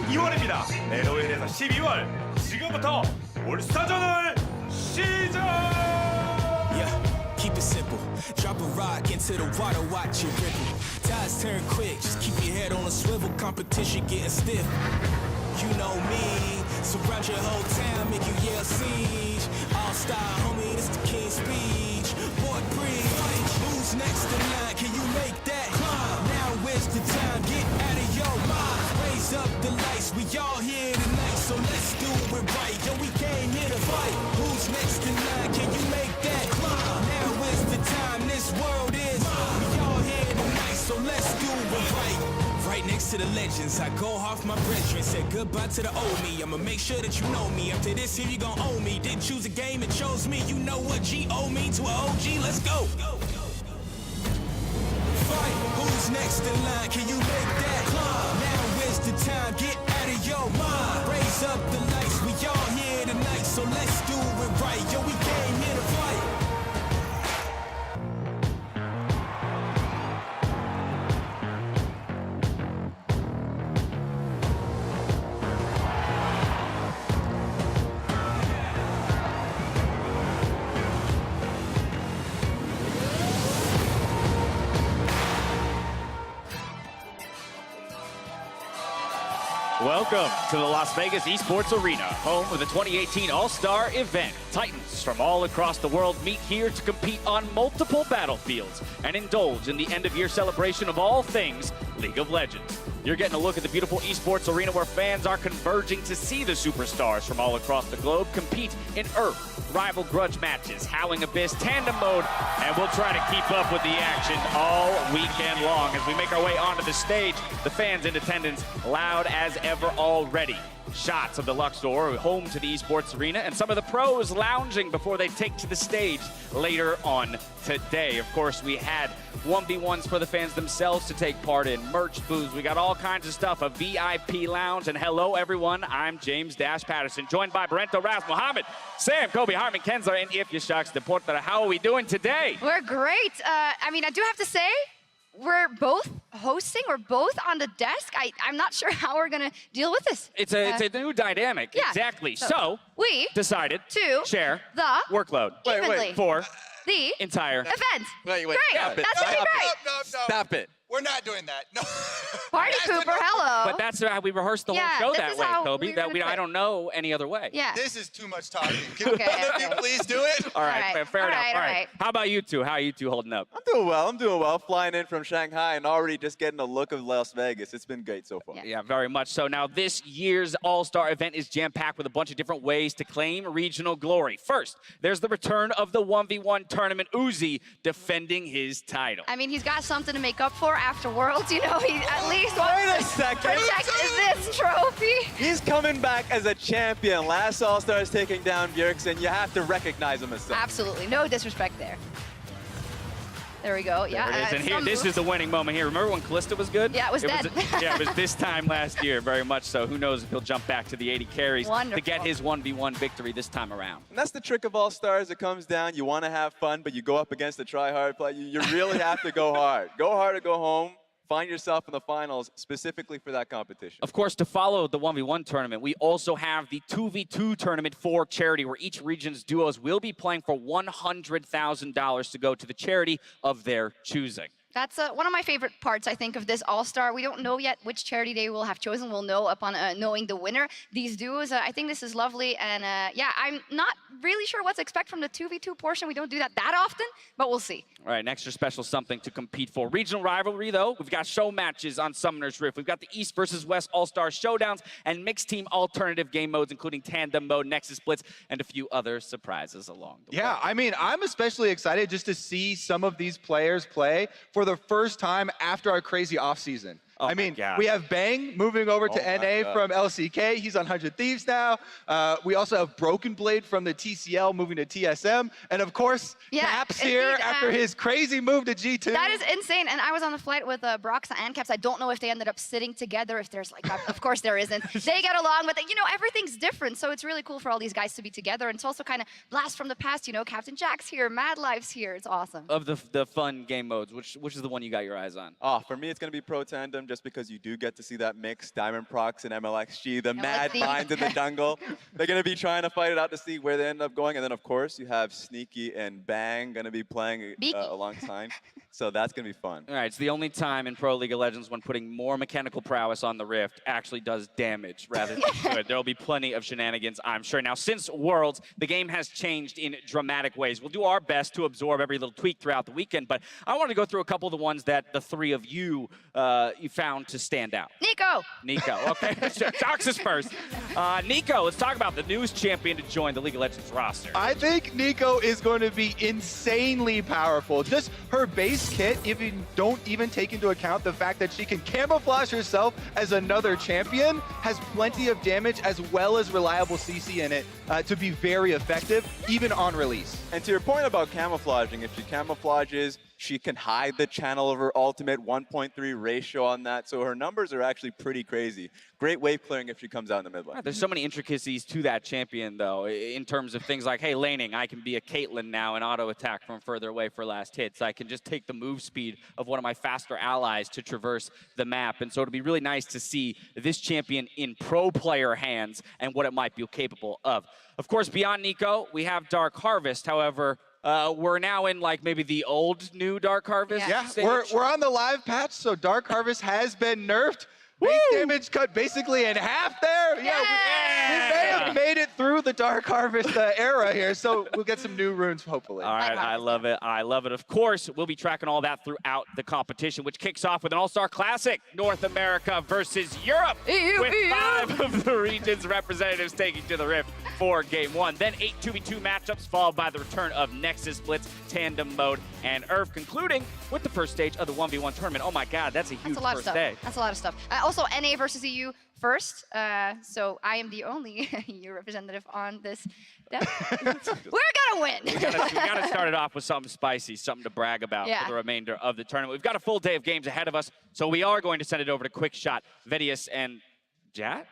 2월입니다. LOL에서 12월. 지금부터 올스타전을 시작! Yeah, keep it simple. Drop a rock into the water, watch it ripple. Tides turn quick, just keep your head on a swivel. Competition getting stiff. You know me, surround your whole town, make you yell siege. All-star, homie, this the king's speech. Boy, breathe. Who's next in line? Can you make that climb? Now where's the time? Get out of your mind. Raise up the lights, we all here tonight, so let's do it right. Yo, we came here to fight. Who's next in line? Can you make that climb? Now where's the time? This world is mine. We all here tonight, so let's do it right. Right next to the legends, I go off my brethren. Said goodbye to the old me. I'ma make sure that you know me. After this here, you gon' owe me. Didn't choose a game, it chose me. You know what G-O mean to an OG. Let's go. Fight. Who's next in line? Can you make that climb? Now where's the time? Get out of your mind. Raise up the lights. We all here tonight, so let's do it right. Yo, we came here to fight. Welcome to the Las Vegas Esports Arena, home of the 2018 All-Star event. Titans from all across the world meet here to compete on multiple battlefields and indulge in the end-of-year celebration of all things League of Legends. You're getting a look at the beautiful esports arena where fans are converging to see the superstars from all across the globe compete in Earth, rival grudge matches, Howling Abyss, Tandem Mode, and we'll try to keep up with the action all weekend long as we make our way onto the stage. The fans in attendance loud as ever already. Shots of the Luxor, home to the esports arena, and some of the pros lounging before they take to the stage later on today. Of course, we had 1v1s for the fans themselves to take part in, merch booths, we got all kinds of stuff, a VIP lounge, and hello everyone, I'm James Dash Patterson, joined by Brento Ras, Mohammed, Sam, Kobe, Harman, Kenzler, and Ifya Shucks de Portera. How are we doing today? We're great. I mean, I do have to say, we're both hosting, we're both on the desk. I'm not sure how we're gonna deal with this. It's a new dynamic, yeah. exactly. So we decided to share the workload evenly for the entire event. Wait, Great, stop it. that's gonna be great. No. Stop it. We're not doing that. No. Party Cooper, hello. But that's how we rehearsed the Yeah, whole show this that is way, how Kobe. we're That gonna we, do I it. don't know any other way. Yeah. This is too much talking. Can Okay, one of you okay. please do it? All right, All right, fair all enough. right, All all right. right. How about you two? How are you two holding up? I'm doing well. Flying in from Shanghai and already just getting a look of Las Vegas. It's been great so far. Yeah. Yeah, very much so. Now, this year's All-Star event is jam-packed with a bunch of different ways to claim regional glory. First, there's the return of the 1v1 tournament, Uzi defending his title. I mean, he's got something to make up for after Worlds, you know, he at least wants Wait a to second. protect this trophy. He's coming back as a champion. Last All-Star is taking down Bjergsen. You have to recognize him as such. Absolutely, no disrespect there. There we go, yeah. There it is. And here, some this moves. is the winning moment here. Remember when Callista was good? Yeah, it was dead. Yeah, it was this time last year, very much so. Who knows if he'll jump back to the 80 carries to get Wonderful. his 1v1 victory this time around. And that's the trick of All-Stars. It comes down, you want to have fun, but you go up against a try-hard player. You really have to go hard. Go hard or go home. Find yourself in the finals specifically for that competition. Of course, to follow the 1v1 tournament, we also have the 2v2 tournament for charity, where each region's duos will be playing for $100,000 to go to the charity of their choosing. That's one of my favorite parts, I think, of this All-Star. We don't know yet which charity they will have chosen. We'll know upon knowing the winner. These duos, I think this is lovely. And yeah, I'm not really sure what to expect from the 2v2 portion. We don't do that often, but we'll see. All right, an extra special something to compete for. Regional rivalry, though, we've got show matches on Summoner's Rift. We've got the East versus West All-Star Showdowns and mixed team alternative game modes, including Tandem Mode, Nexus Splits, and a few other surprises along the way. Yeah, I mean, I'm especially excited just to see some of these players play for the first time after our crazy offseason. Oh I my mean, God. we have Bang moving over to Oh my NA God. from LCK. He's on 100 Thieves now. We also have Broken Blade from the TCL moving to TSM. And of course, Yeah, Caps indeed, here after his crazy move to G2. That is insane. And I was on the flight with Broxa and Caps. I don't know if they ended up sitting together, if there's like, of course there isn't. They get along, but you know, everything's different. So it's really cool for all these guys to be together. And it's also kind of blast from the past, you know, Captain Jack's here, Mad Life's here. It's awesome. Of the fun game modes, which is the one you got your eyes on? Oh, for me, it's going to be Pro Tandem just because you do get to see that mix, Diamond Prox and MLXG, the let's mad see. minds in the jungle. They're going to be trying to fight it out to see where they end up going. And then, of course, you have Sneaky and Bang going to be playing Beaky. alongside. So that's going to be fun. All right, it's the only time in Pro League of Legends when putting more mechanical prowess on the Rift actually does damage rather than good. There'll be plenty of shenanigans, I'm sure. Now, since Worlds, the game has changed in dramatic ways. We'll do our best to absorb every little tweak throughout the weekend, but I want to go through a couple of the ones that the three of you found to stand out. Nico, okay. Jox is first. Nico, let's talk about the newest champion to join the League of Legends roster. I think Nico is going to be insanely powerful. Just her base kit, if you don't even take into account the fact that she can camouflage herself as another champion, has plenty of damage as well as reliable CC in it to be very effective, even on release. And to your point about camouflaging, if she camouflages, she can hide the channel of her ultimate, 1.3 ratio on that. So her numbers are actually pretty crazy. Great wave clearing if she comes out in the mid lane. There's so many intricacies to that champion, though, in terms of things like, hey, laning, I can be a Caitlyn now and auto-attack from further away for last hits. I can just take the move speed of one of my faster allies to traverse the map. And so it'll be really nice to see this champion in pro player hands and what it might be capable of. Of course, beyond Nico, we have Dark Harvest. However, we're now in like maybe the old new Dark Harvest. Yeah. stage. We're on the live patch, so Dark Harvest has been nerfed. Base damage cut basically in half there. We may have made it through the Dark Harvest era here, so we'll get some new runes hopefully. All right, I love it. I love it. Of course, we'll be tracking all that throughout the competition, which kicks off with an All-Star Classic, North America versus Europe, with 5 of the region's representatives taking to the Rift for Game 1. Then 8 2v2 matchups, followed by the return of Nexus Blitz, Tandem Mode, and Earth, concluding with the first stage of the 1v1 tournament. Oh my God, that's a huge that's a lot of first stuff. day. That's a lot of stuff. Also, NA versus EU first. So I am the only EU representative on this. We're gonna win. We gotta start it off with something spicy, something to brag about Yeah. for the remainder of the tournament. We've got a full day of games ahead of us, so we are going to send it over to Quick Shot, Vedius, and Jat?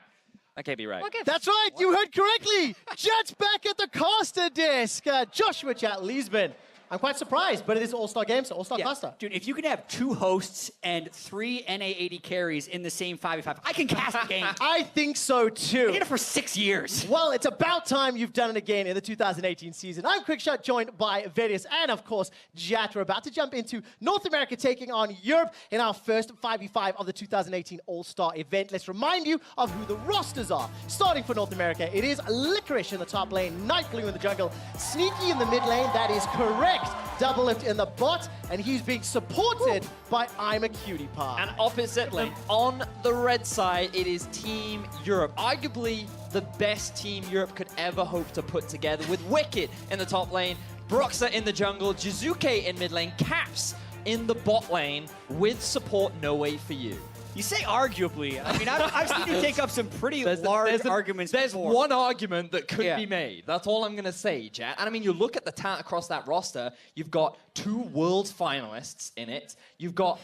That can't be right. That's right, you heard correctly. Jet's back at the caster desk. Joshua Jat Leesman. I'm quite surprised, but it is All-Star Games, so All-Star caster. Dude, if you can have 2 hosts and 3 NA80 carries in the same 5v5, I can cast the game. I think so too. I did it for 6 years. Well, it's about time you've done it again in the 2018 season. I'm Quickshot, joined by Vedius and, of course, Jat. We're about to jump into North America taking on Europe in our first 5v5 of the 2018 All-Star event. Let's remind you of who the rosters are. Starting for North America, it is Licorice in the top lane, Nightblue in the jungle, Sneaky in the mid lane, that is correct. Doublelift in the bot, and he's being supported by I'm a Cutie Pie. And oppositely, on the red side, it is Team Europe. Arguably the best team Europe could ever hope to put together, with Wicked in the top lane, Broxah in the jungle, Jizuke in mid lane, Caps in the bot lane, with support No Way For You. You say arguably. I mean, I've seen you take up some pretty large arguments There's before. one argument that could Yeah. be made. That's all I'm going to say, Jet. And I mean, you look at the talent across that roster, you've got 2 Worlds finalists in it. You've got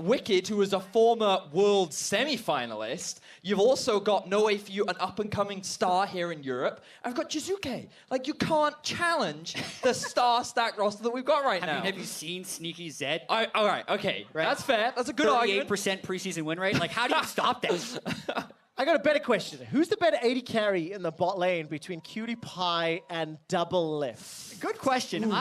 Wicked, who is a former World semi-finalist. You've also got No Way For You, an up-and-coming star here in Europe. I've got Jizuke. Like, you can't challenge the star-stacked roster that we've got right now. I mean, have you seen Sneaky Zed? All right, okay. Right. That's fair. That's a good argument. 38% preseason win rate. Like, how do you stop that? I got a better question. Who's the better 80 carry in the bot lane between Cutie Pie and Doublelift? Good question.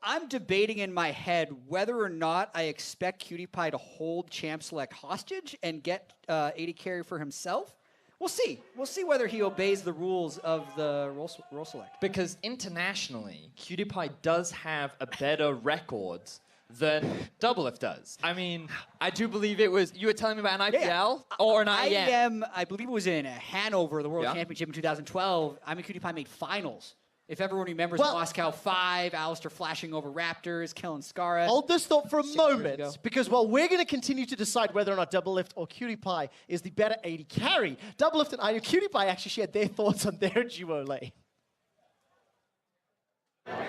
I'm debating in my head whether or not I expect Cutie Pie to hold Champ Select hostage and get 80 carry for himself. We'll see. We'll see whether he obeys the rules of the role select. Because internationally, Cutie Pie does have a better record than Doublelift does. I mean, I do believe it was, you were telling me about an IPL or an IEM. I believe it was in Hanover, the World Yeah. Championship in 2012. I'm a Cutie Pie made finals. If everyone remembers Well- Moscow 5, Alistair flashing over Raptors, killing Skara. Hold this thought for a 6 years moment, ago. because while we're going to continue to decide whether or not Doublelift or Cutie Pie is the better 80 carry, Doublelift and I, Cutie Pie actually shared their thoughts on their duo lane.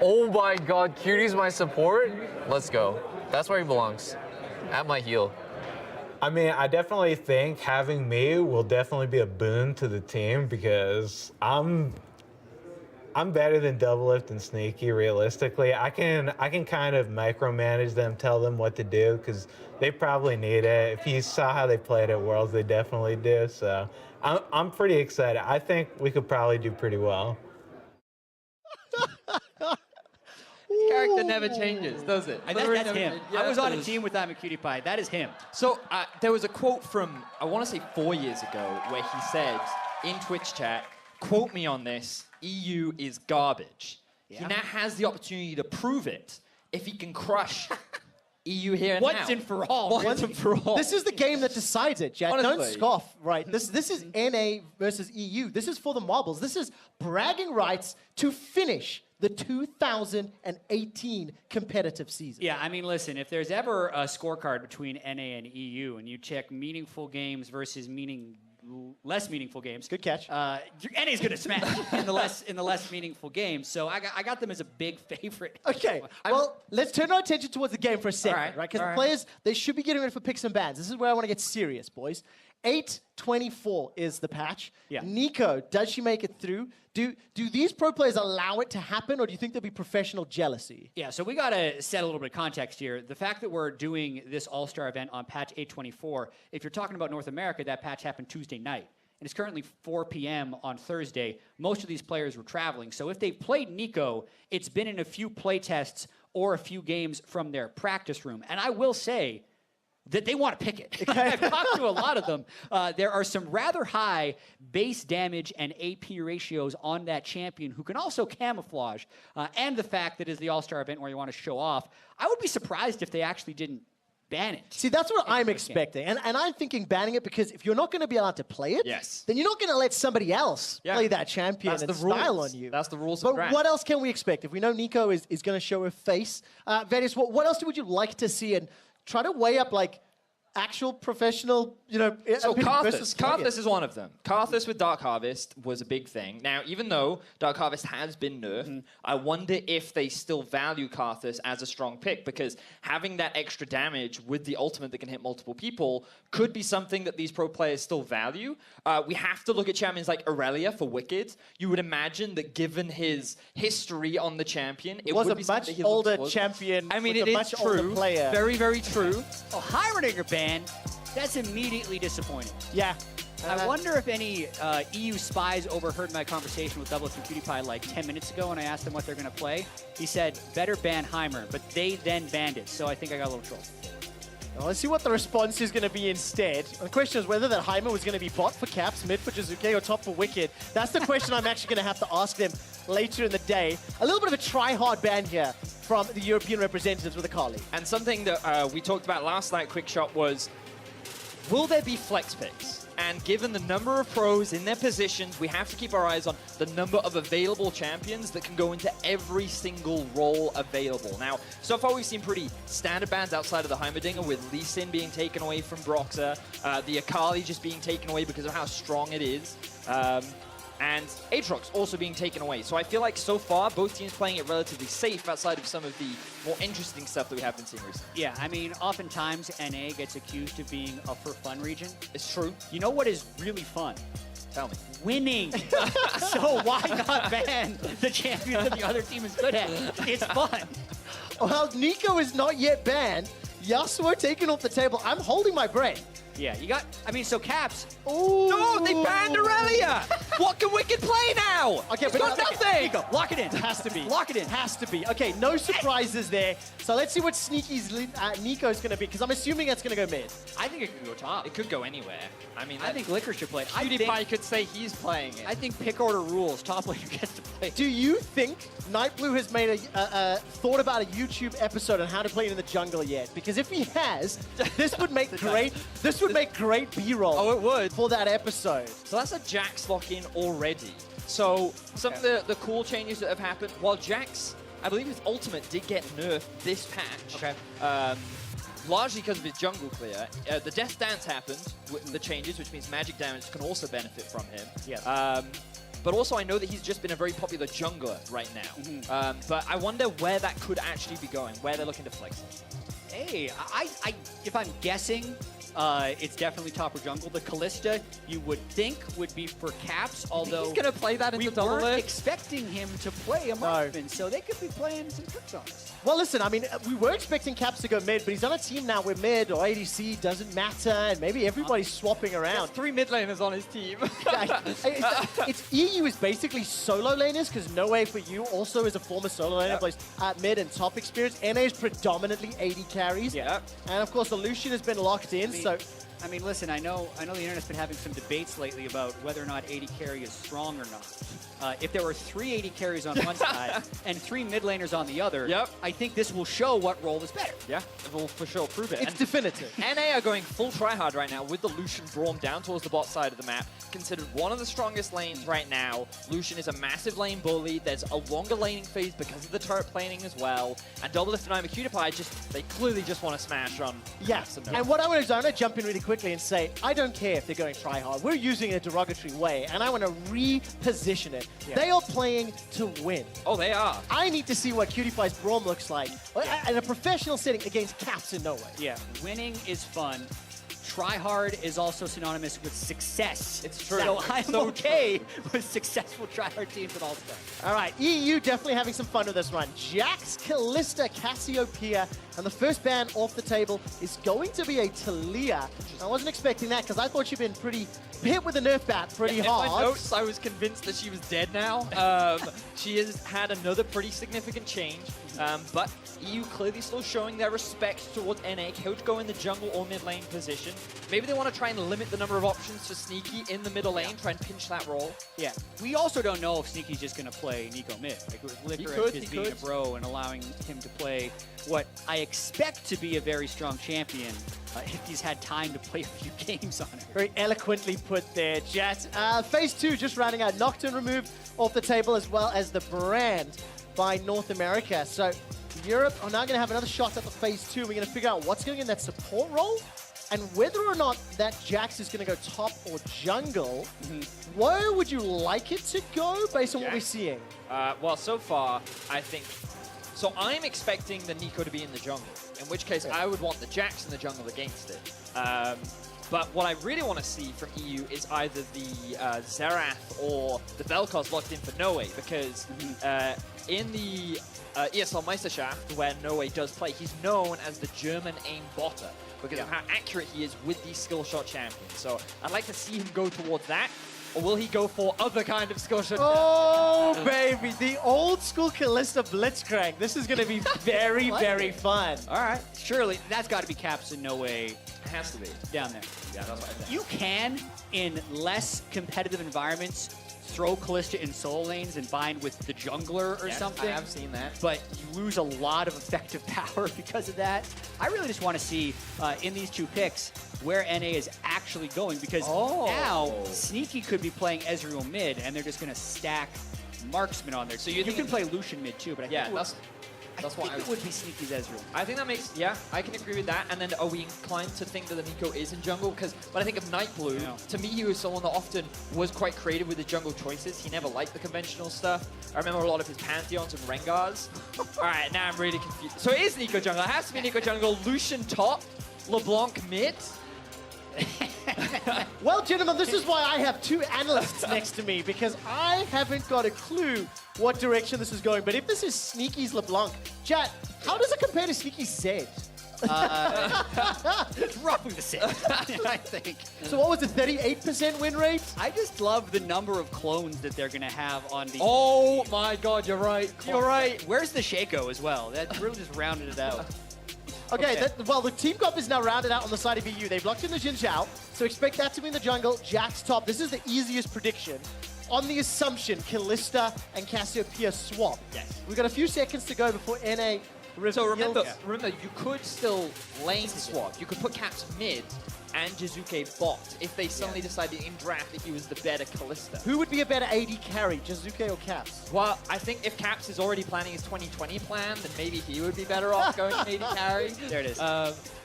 Oh my God, Cutie's my support? Let's go. That's where he belongs. At my heel. I mean, I definitely think having me will definitely be a boon to the team because I'm I'm better than Doublelift and Sneaky. Realistically, I can kind of micromanage them, tell them what to do because they probably need it. If you saw how they played at Worlds, they definitely do. So I'm pretty excited. I think we could probably do pretty well. Character never changes, does it? That's him. I was on a team with that with Cutie Pie. That is him. So there was a quote from, I want to say 4 years ago, where he said in Twitch chat, quote me on this, EU is garbage. Yeah. He now has the opportunity to prove it if he can crush EU here and Once now. and for all. Once and for all. This is the game that decides it, Jack. Don't Honestly. scoff, right? This is NA versus EU. This is for the marbles. This is bragging rights to finish the 2018 competitive season. Yeah, I mean, listen, if there's ever a scorecard between NA and EU and you check meaningful games versus less meaningful games. Good catch. NA's going to smash in the less meaningful games. So I got them as a big favorite. Okay, well, let's turn our attention towards the game for a second, right? Because the players, they should be getting ready for picks and bans. This is where I want to get serious, boys. 8-24 is the patch. Yeah. Nico, does she make it through? Do these pro players allow it to happen, or do you think there'll be professional jealousy? Yeah, so we got to set a little bit of context here. The fact that we're doing this All-Star event on patch 824, if you're talking about North America, that patch happened Tuesday night. And it's currently 4 p.m. on Thursday. Most of these players were traveling. So if they've played Nico, it's been in a few play tests or a few games from their practice room. And I will say that they want to pick it. I've talked to a lot of them. There are some rather high base damage and AP ratios on that champion who can also camouflage. And the fact that it's the All-Star event where you want to show off, I would be surprised if they actually didn't ban it. See, that's what I'm expecting. And I'm thinking banning it because if you're not going to be allowed to play it, then you're not going to let somebody else play that champion That's and the style rules. on you. That's the rules But of Grand. what else can we expect? If we know Nico is going to show her face, Venice, what else would you like to see? And try to weigh up, like, actual professional, So versus Karthus is one of them. Karthus with Dark Harvest was a big thing. Now, even though Dark Harvest has been nerfed, I wonder if they still value Karthus as a strong pick, because having that extra damage with the ultimate that can hit multiple people could be something that these pro players still value. We have to look at champions like Aurelia for Wicked. You would imagine that given his history on the champion, it was would a be much something he older looked towards. champion. I mean, with it a is much older true. player. Very, very true. Oh, Heimerdinger ban. That's immediately disappointing. Yeah. I wonder if any EU spies overheard my conversation with Doublelift and Cutie Pie like 10 minutes ago when I asked them what they're going to play. He said, better ban Heimer, but they then banned it, so I think I got a little troll. Well, let's see what the response is going to be instead. The question is whether that Heimer was going to be bot for Caps, mid for Jizuke, or top for Wicked. That's the question I'm actually going to have to ask them later in the day. A little bit of a try-hard ban here from the European representatives with Akali. And something that we talked about last night, Quick Shot, was will there be flex picks? And given the number of pros in their positions, we have to keep our eyes on the number of available champions that can go into every single role available. Now, so far we've seen pretty standard bans outside of the Heimerdinger, with Lee Sin being taken away from Broxah, the Akali just being taken away because of how strong it is. And Aatrox also being taken away. So I feel like so far, both teams playing it relatively safe outside of some of the more interesting stuff that we have been seeing recently. Yeah, I mean, oftentimes NA gets accused of being a for-fun region. It's true. You know what is really fun? Tell me. Winning. So why not ban the champion that the other team is good at? It's fun. Well, Nico is not yet banned. Yasuo taken off the table. I'm holding my breath. Yeah, you got, I mean, so Caps. Oh, no, they banned Aurelia. What can Wicked play now? Okay, He's got nothing. Nico, lock it in. Has to be. Lock it in. Has to be. Okay, no surprises there. So let's see what Sneaky's Nico's going to be, because I'm assuming that's going to go mid. I think it could go top. It could go anywhere. I mean, I think Liquor should play it. Cutie Pie could say he's playing it. I think pick order rules. Top laner gets to play. Do you think Nightblue has made thought about a YouTube episode on how to play it in the jungle yet? Because if he has, this would make great. This would make great B-roll. Oh, it would. For that episode. So that's a Jax lock-in already. So some of the cool changes that have happened, while Jax, I believe his ultimate did get nerfed this patch. Okay. Largely because of his jungle clear. The Death Dance happened with the changes, which means magic damage can also benefit from him. Yes. But also I know that he's just been a very popular jungler right now. But I wonder where that could actually be going, where they're looking to flex it. Hey, if I'm guessing, It's definitely top or jungle. The Kalista, you would think, would be for Caps, although He's going to play that into we double weren't lift. expecting him to play a marksman, so they could be playing some tricks on us. Well, listen, I mean, we were expecting Caps to go mid, but he's on a team now where mid or ADC doesn't matter, and maybe everybody's swapping around. 3 mid laners on his team. It's EU is basically solo laners, because No Way for You also is a former solo laner, plays mid and top experience. NA is predominantly AD carries. Yeah. And of course, the Lucian has been locked in, so... I mean, listen, I know the internet's been having some debates lately about whether or not AD carry is strong or not. If there were 3 AD carries on one side and 3 mid laners on the other, I think this will show what role is better. Yeah, it will for sure prove it. It's definitive. NA are going full tryhard right now with the Lucian drawn down towards the bot side of the map. Considered one of the strongest lanes right now. Lucian is a massive lane bully. There's a longer laning phase because of the turret planing as well. And Double Lift and Cutie they clearly just want to smash on. Yes, and what I want to do, I'm going to jump in really quickly and say, I don't care if they're going try hard. We're using it a derogatory way, and I want to reposition it. They are playing to win. Oh, they are. I need to see what Cutie Pie's Braum looks like in a professional setting against Caps in No Way. Yeah, winning is fun. Try hard is also synonymous with success. It's true. So It's I'm so okay with successful try hard teams at All-Star. All right, EU definitely having some fun with this one. Jax, Kalista, Cassiopeia, and the first ban off the table is going to be a Talia. I wasn't expecting that because I thought she'd been pretty hit with a Nerf bat pretty hard. In my notes, I was convinced that she was dead now. She has had another pretty significant change, but EU clearly still showing their respect towards NA. Could go in the jungle or mid lane position. Maybe they want to try and limit the number of options for Sneaky in the middle lane, try and pinch that role. Yeah, we also don't know if Sneaky's just going to play Nico mid. Like with Licorice just being a bro and allowing him to play what I expect to be a very strong champion if he's had time to play a few games on it. Very eloquently put there, Jet. Phase 2 just rounding out. Nocturne removed off the table as well as the brand by North America. So Europe are now going to have another shot at the Phase 2. We're going to figure out what's going in that support role and whether or not that Jax is going to go top or jungle. Where would you like it to go based on what we're seeing? Well, so far, I think... So I'm expecting the Nico to be in the jungle, in which case I would want the Jax in the jungle against it. But what I really want to see from EU is either the Xerath or the Vel'Koz locked in for Noe, because in the ESL Meisterschaft, where Noe does play, he's known as the German aim botter because of how accurate he is with these skill shot champions. So I'd like to see him go towards that. Or will he go for other kind of skill shot? Oh, baby, the old school Kalista Blitzcrank. This is going to be very, very fun. All right, surely that's got to be Caps in No Way. It has to be. Down there. Yeah, that's what I think. You can, in less competitive environments, throw Kalista in solo lanes and bind with the jungler or something. I have seen that. But you lose a lot of effective power because of that. I really just want to see, in these 2 picks, where NA is actually going, because now Sneaky could be playing Ezreal mid, and they're just going to stack Marksman on there. So you can play Lucian mid too, but I think that's what it would be Sneaky's Ezreal. I think that makes, I can agree with that. And then are we inclined to think that the Nico is in jungle? Because when I think of Nightblue, to me he was someone that often was quite creative with his jungle choices. He never liked the conventional stuff. I remember a lot of his Pantheons and Rengars. All right, now I'm really confused. So it is Nico jungle. It has to be Nico jungle. Lucian top, LeBlanc mid. Well, gentlemen, this is why I have 2 analysts next to me, because I haven't got a clue what direction this is going. But if this is Sneaky's LeBlanc, Chat, how does it compare to Sneaky's Zed? Roughly the same, I think. So what was the 38% win rate? I just love the number of clones that they're going to have on the... Oh my god, you're right. You're right. Where's the Shaco as well? That really just rounded it out. Okay, well, the team comp is now rounded out on the side of EU. They've locked in the Jin Zhao, so expect that to be in the jungle. Jax top. This is the easiest prediction. On the assumption Kalista and Cassiopeia swap. Yes. We've got a few seconds to go before NA reveals. So remember, you could still lane swap. You could put Caps mid and Jizuke bot if they suddenly decided in draft that he was the better Kalista. Who would be a better AD carry, Jizuke or Caps? Well, I think if Caps is already planning his 2020 plan, then maybe he would be better off going AD carry. There it is.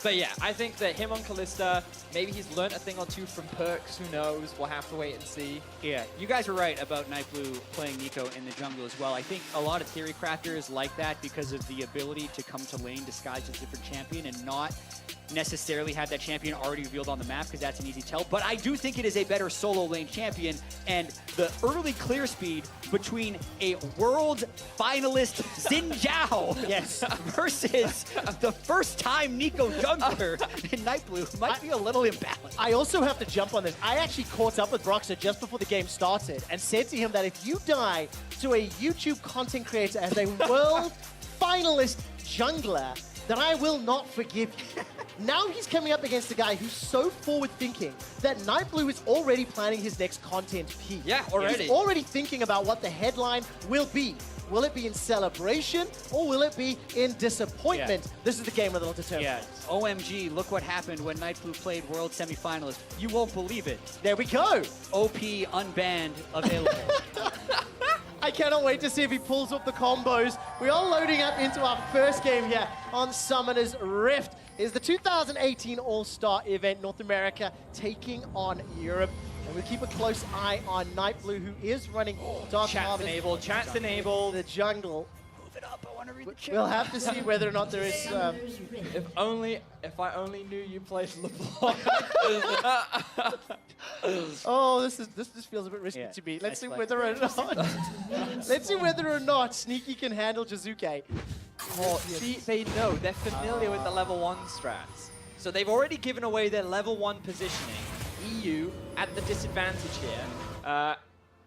But yeah, I think that him on Kalista, maybe he's learned a thing or 2 from Perks, who knows? We'll have to wait and see. Yeah, you guys were right about Nightblue playing Nico in the jungle as well. I think a lot of theory crafters like that because of the ability to come to lane disguised as a different champion and not necessarily had that champion already revealed on the map because that's an easy tell. But I do think it is a better solo lane champion, and the early clear speed between a world finalist Xin Zhao Yes. versus the first time Nico jungler in Nightblue might be a little imbalanced. I also have to jump on this. I actually caught up with Broxah just before the game started and said to him that if you die to a YouTube content creator as a world finalist jungler, then I will not forgive you. Now he's coming up against a guy who's so forward-thinking that Nightblue is already planning his next content piece. Yeah, already. He's already thinking about what the headline will be. Will it be in celebration or will it be in disappointment? Yeah. This is the game that'll determine. Yeah, OMG, look what happened when Nightblue played World Semifinalist. You won't believe it. There we go. OP unbanned available. I cannot wait to see if he pulls up the combos. We are loading up into our first game here on Summoner's Rift. It is the 2018 All-Star event, North America taking on Europe. And we'll keep a close eye on Nightblue, who is running Dark Chat's Harvest. enabled, chat's enabled. The jungle. Move it up, I want to read the chat. We'll have to see whether or not there is... If I only knew you played LeBlanc. Oh, this feels a bit risky Yeah, to me. Let's see nice whether or not... Let's see whether or not Sneaky can handle Jizuke. Oh, see, they know. They're familiar with the level 1 strats. So they've already given away their level 1 positioning. EU at the disadvantage here.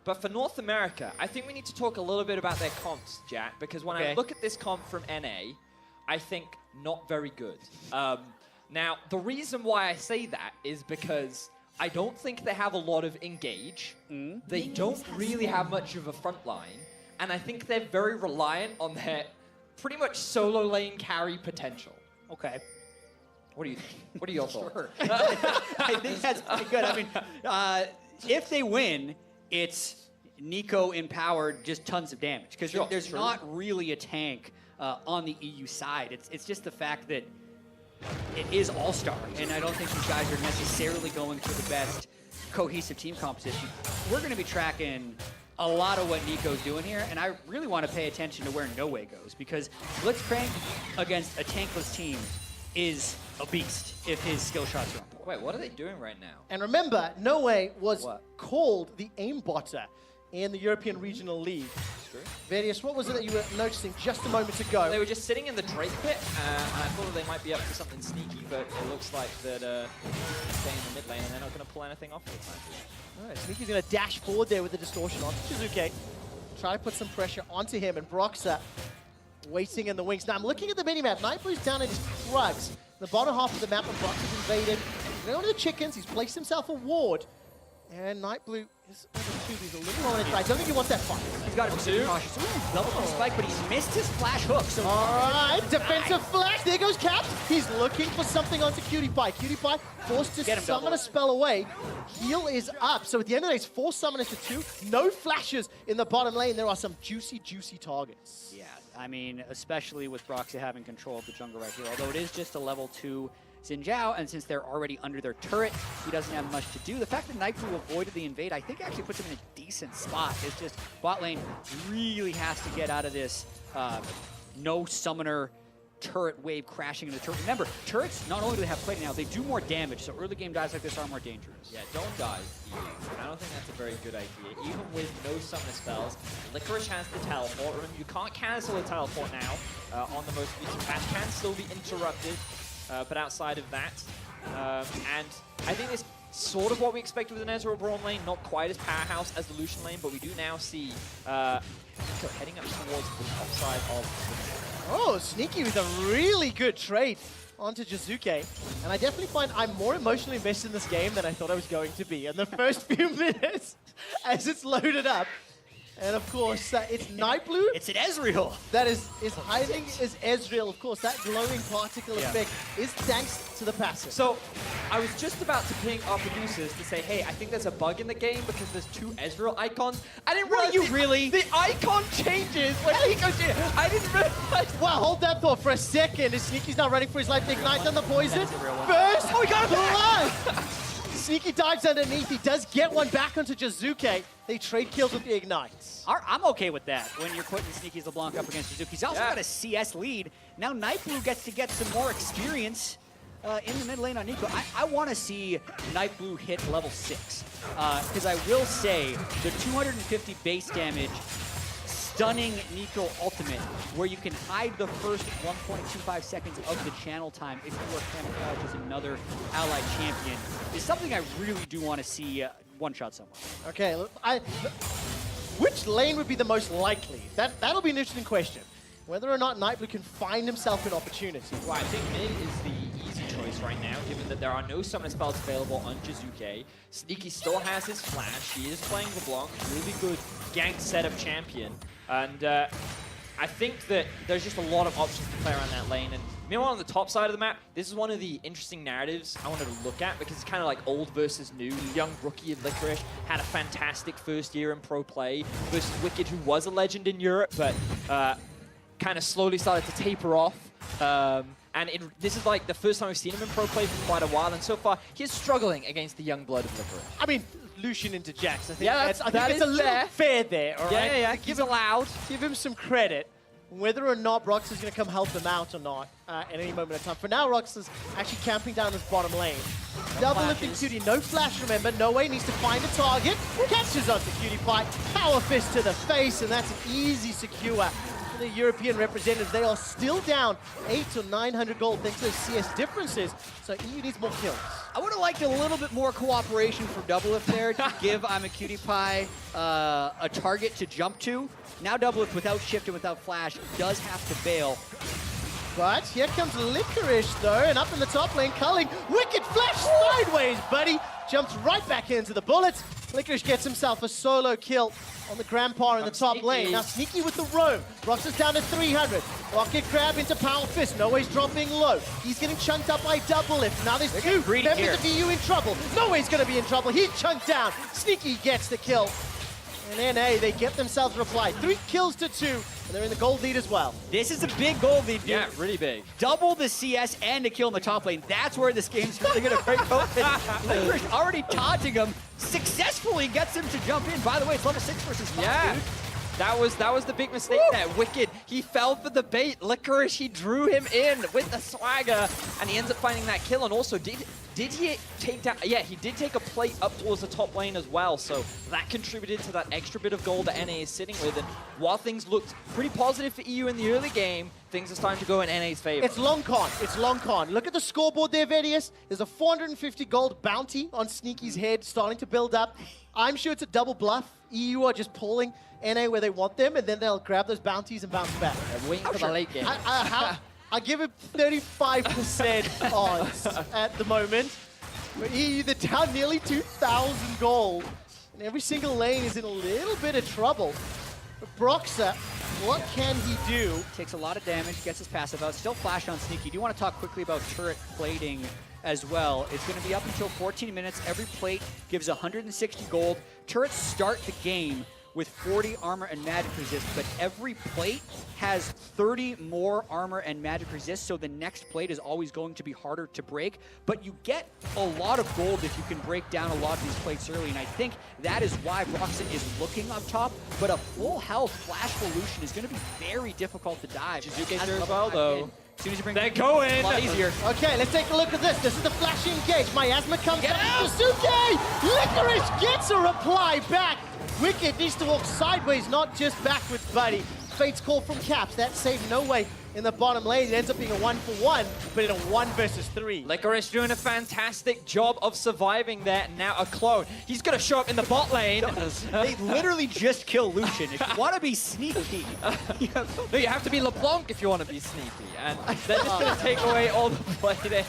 But for North America, I think we need to talk a little bit about their comps, Jack, because when I look at this comp from NA, I think not very good. Now, the reason why I say that is because I don't think they have a lot of engage. They don't really have much of a front line. And I think they're very reliant on their pretty much solo lane carry potential. Okay. What do you think? What are your thoughts? Sure. I think that's pretty good. I mean, if they win, it's Nico empowered, just tons of damage. Because there's not really a tank on the EU side. It's just the fact that it is All-Star, and I don't think these guys are necessarily going for the best cohesive team composition. We're going to be tracking a lot of what Nico's doing here, and I really want to pay attention to where No Way goes, because Blitzcrank against a tankless team is a beast if his skill shots are on point. Wait, what are they doing right now? And remember, No Way was called the aimbotter in the European Regional League. Various, what was it that you were noticing just a moment ago? They were just sitting in the Drake pit, and I thought that they might be up to something sneaky, but it looks like that staying in the mid lane, and they're not going to pull anything off for the time being. Alright, Sneaky's going to dash forward there with the distortion onto Jizuke. Try to put some pressure onto him, and Broxah waiting in the wings. Now I'm looking at the minimap. Nightblue's down in his Krugs. The bottom half of the map, and Broxah's invaded. He's going to the chickens. He's placed himself a ward. And Nightblue is over 2. He's a little on it. I don't think he wants that fight. He's got to be super cautious. Ooh, double from Spike, but he's missed his flash hook. So Alright, defensive flash. There goes Caps. He's looking for something onto Cutie Pie. Cutie Pie forced to summon a spell away. Heal is up. So at the end of the day, it's 4 summoners to 2. No flashes in the bottom lane. There are some juicy, juicy targets. yeah, I mean, especially with Broxah having control of the jungle right here. Although it is just a level 2 Xin Zhao, and since they're already under their turret, he doesn't have much to do. The fact that Nightblue avoided the invade, I think actually puts him in a decent spot. It's just bot lane really has to get out of this no summoner turret wave crashing into the turret. Remember, turrets, not only do they have plate now, they do more damage, so early game dives like this are more dangerous. Yeah, don't die. I don't think that's a very good idea. Even with no summoner spells, Licorice has the teleport. Remember, you can't cancel a teleport now on the most recent patch. Can still be interrupted. But outside of that, and I think it's sort of what we expected with an Ezreal Braum lane, not quite as powerhouse as the Lucian lane, but we do now see Nico heading up towards the top side of the Oh, Sneaky with a really good trade onto Jizuke. And I definitely find I'm more emotionally invested in this game than I thought I was going to be in the first few minutes as it's loaded up. And of course, it's Nightblue. It's an Ezreal. That is hiding as Ezreal. Of course, that glowing particle effect is thanks to the passive. So, I was just about to ping our producers to say, hey, I think there's a bug in the game because there's 2 Ezreal icons. I didn't realize the icon changes when he goes in. I didn't realize. Wow, hold that thought for a second. As Sneaky's now running for his life. Ignite on the poison. First, Oh, he got him! Sneaky dives underneath. He does get one back onto Jizuke. They trade kills with the ignites. I'm okay with that when you're putting Sneaky's LeBlanc up against Jizuke. He's also got a CS lead. Now Nightblue gets to get some more experience in the mid lane on Nico. I want to see Night Blue hit level 6. Because I will say, the 250 base damage stunning Nico ultimate, where you can hide the first 1.25 seconds of the channel time if you are camouflaged as another allied champion, is something I really do want to see one-shot someone. Okay, look, which lane would be the most likely? That'll be an interesting question. Whether or not Nightblue can find himself an opportunity. Well, I think mid is the easy choice right now, given that there are no summon spells available on Jizuke. Sneaky still has his flash. He is playing LeBlanc, really good gank setup champion. And I think that there's just a lot of options to play around that lane. And meanwhile, on the top side of the map, this is one of the interesting narratives I wanted to look at because it's kind of like old versus new. Young rookie of Licorice had a fantastic first year in pro play versus Wicked, who was a legend in Europe, but kind of slowly started to taper off. And this is like the first time we've seen him in pro play for quite a while, and so far he's struggling against the young blood of Licorice. I mean, Lucian into Jax. I think Yeah, I think that it's is a little fair. fair there, all right? Yeah, he's allowed. Give him some credit. Whether or not Rox is going to come help him out or not at any moment in time. For now, Rox is actually camping down this bottom lane. Double lifting Cutie, no flash, remember. No way needs to find a target. Catches onto Cutie Pie. Power fist to the face, and that's an easy secure. The European representatives, they are still down 800 or 900 gold thanks to those CS differences, so EU needs more kills. I would have liked a little bit more cooperation from Doublelift there to give I'm a Cutie Pie a target to jump to. Now Doublelift, without shift and without flash, does have to bail. But here comes Licorice, though, and up in the top lane, Culling. Wicked flash sideways, buddy. Jumps right back into the bullets. Licorice gets himself a solo kill on the Grandpa in the top lane. Now Sneaky with the roam. Rox is down to 300. Rocket Crab into Power Fist. No way's dropping low. He's getting chunked up by Doublelift. Now there's two members of EU in trouble. No way's going to be in trouble. He's chunked down. Sneaky gets the kill. And NA, they get themselves a reply. 3 kills to 2, and they're in the gold lead as well. This is a big gold lead, dude. Yeah, really big. Double the CS and a kill in the top lane. That's where this game's really going to break open. Licorice already taunting him, successfully gets him to jump in. By the way, it's level 6 versus 5, dude. That was the big mistake there. Wicked, he fell for the bait. Licorice, he drew him in with the swagger, and he ends up finding that kill. And also, did he take down? Yeah, he did take a plate up towards the top lane as well. So that contributed to that extra bit of gold that NA is sitting with. And while things looked pretty positive for EU in the early game, things are starting to go in NA's favor. It's long con. It's long con. Look at the scoreboard there, Vedius. There's a 450 gold bounty on Sneaky's head starting to build up. I'm sure it's a double bluff. EU are just pulling NA where they want them, and then they'll grab those bounties and bounce back. They're waiting for the late game. I give it 35% odds at the moment. But EU, they're down nearly 2,000 gold. And every single lane is in a little bit of trouble. But Broxah, what can he do? Takes a lot of damage, gets his passive out. Still flash on Sneaky. Do you want to talk quickly about turret plating as well? It's going to be up until 14 minutes. Every plate gives 160 gold. Turrets start the game with 40 armor and magic resist, but every plate has 30 more armor and magic resist, so the next plate is always going to be harder to break, but you get a lot of gold if you can break down a lot of these plates early, and I think that is why Broxah is looking up top, but a full health Flash Evolution is going to be very difficult to dive. Jizuke there as well, though. As soon as you bring They're going! a lot easier. Okay, let's take a look at this. This is the flash engage. Miasma comes out. Jizuke! Licorice gets a reply back. Wicked needs to walk sideways, not just backwards, buddy. Fate's call from Caps. That saved No Way in the bottom lane. It ends up being a 1-for-1, but in a 1 versus 3. Licorice doing a fantastic job of surviving there. Now a clone. He's going to show up in the bot lane. They literally just kill Lucian. If you want to be sneaky, you have to be LeBlanc if you want to be sneaky. And they're just going to take away all the play there.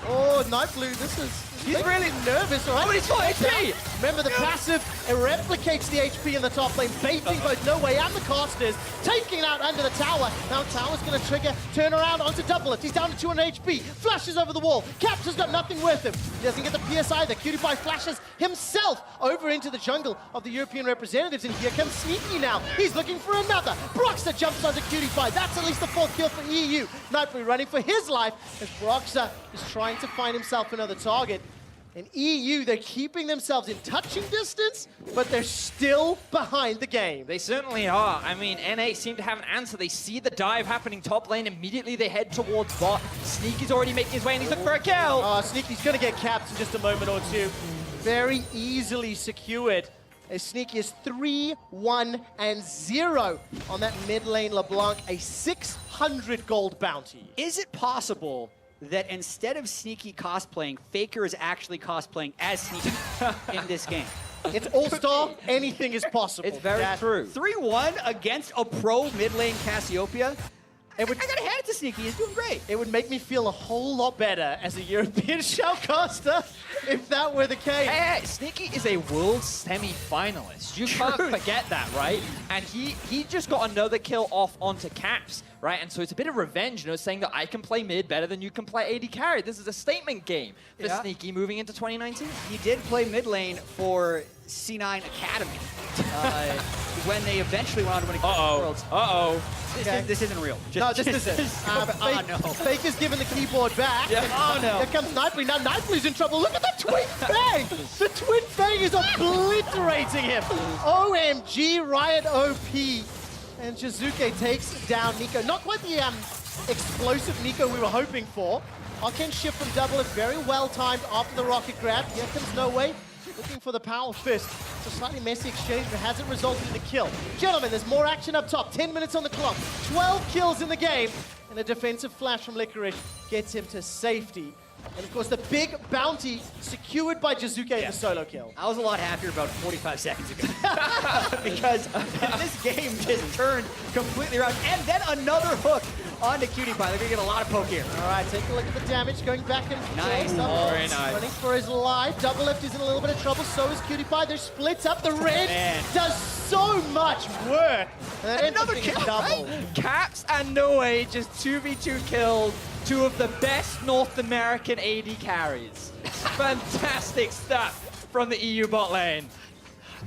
Oh, Nightblue, this is... He's really nervous, all right? Oh, but he's full HP! Remember, the passive, it replicates the HP in the top lane, baiting both No Way and the casters, taking it out under the tower. Now Tower's going to trigger, turn around onto Doublelift. He's down to 200 HP, flashes over the wall. Caps has got nothing with him. He doesn't get the PS either. Cutie Pie flashes himself over into the jungle of the European representatives, and here comes Sneaky now. He's looking for another. Broxah jumps onto Cutie Pie. That's at least the 4th kill for EU. Nightblue running for his life as Broxah is trying to find himself another target. And EU, they're keeping themselves in touching distance, but they're still behind the game. They certainly are. I mean, NA seem to have an answer. They see the dive happening top lane. Immediately they head towards bot. Sneaky's already making his way and he's looking for a kill. Sneaky's going to get capped in just a moment or two. Very easily secured. As Sneaky is 3-1-0 on that mid lane LeBlanc, a 600 gold bounty. Is it possible that instead of Sneaky cosplaying, Faker is actually cosplaying as Sneaky in this game? It's All-Star, anything is possible. It's very true. 3-1 against a pro mid lane Cassiopeia. I gotta hand it to Sneaky, he's doing great. It would make me feel a whole lot better as a European shoutcaster if that were the case. Hey, Sneaky is a world semi-finalist. You can't forget that, right? And he just got another kill off onto Caps, right? And so it's a bit of revenge, saying that I can play mid better than you can play AD carry. This is a statement game for Sneaky moving into 2019. He did play mid lane for C9 Academy when they eventually went on to win a Worlds. This isn't real. No, this isn't. Fake is giving the keyboard back. Yeah. Oh, no. Here comes Nightbleed. Now Nightbleed's in trouble. Look at the Twin Fang! The Twin Fang is obliterating him. OMG, Riot OP. And Jizuke takes down Nico. Not quite the explosive Nico we were hoping for. Arcane shift from Double is very well timed after the rocket grab. Here comes No Way. Looking for the power fist. It's a slightly messy exchange, but hasn't resulted in a kill. Gentlemen, there's more action up top. 10 minutes on the clock. 12 kills in the game. And a defensive flash from Licorice gets him to safety. And of course, the big bounty secured by Jizuke in the solo kill. I was a lot happier about 45 seconds ago. Because this game just turned completely around. And then another hook onto Cutie Pie. They're going to get a lot of poke here. All right, take a look at the damage. Going back and Nice. forth. Very nice. Running for his life. Double Lift is in a little bit of trouble. So is Cutie Pie. They're split up. The red does so much work. And another kill, double. Caps and Noe just 2v2 killed two of the best North American AD carries. Fantastic stuff from the EU bot lane.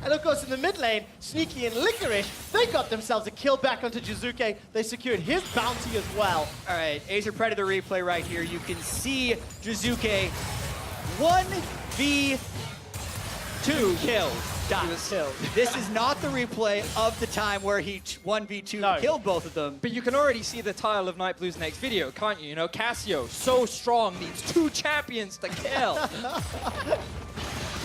And of course, in the mid lane, Sneaky and Licorice, they got themselves a kill back onto Jizuke. They secured his bounty as well. All right, Acer Predator replay right here. You can see Jizuke 1v2 kills. This is not the replay of the time where he 1v2 killed both of them. But you can already see the title of Night Blue's next video, can't you? You know, Cassio, so strong, needs 2 champions to kill.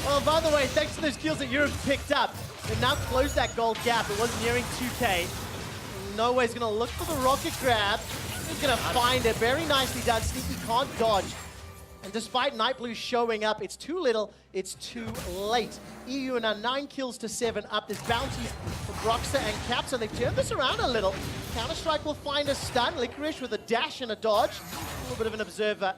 Well, by the way, thanks to those kills that Europe picked up, they've now closed that gold gap. It was nearing 2K. No Way's going to look for the rocket grab. He's going to find it. Very nicely done. Sneaky can't dodge. And despite Night Blue showing up, it's too little, it's too late. EU are now 9 kills to 7 up. There's bounties for Broxah and Caps, and they've turned this around a little. Counter-Strike will find a stun. Licorice with a dash and a dodge. A little bit of an observer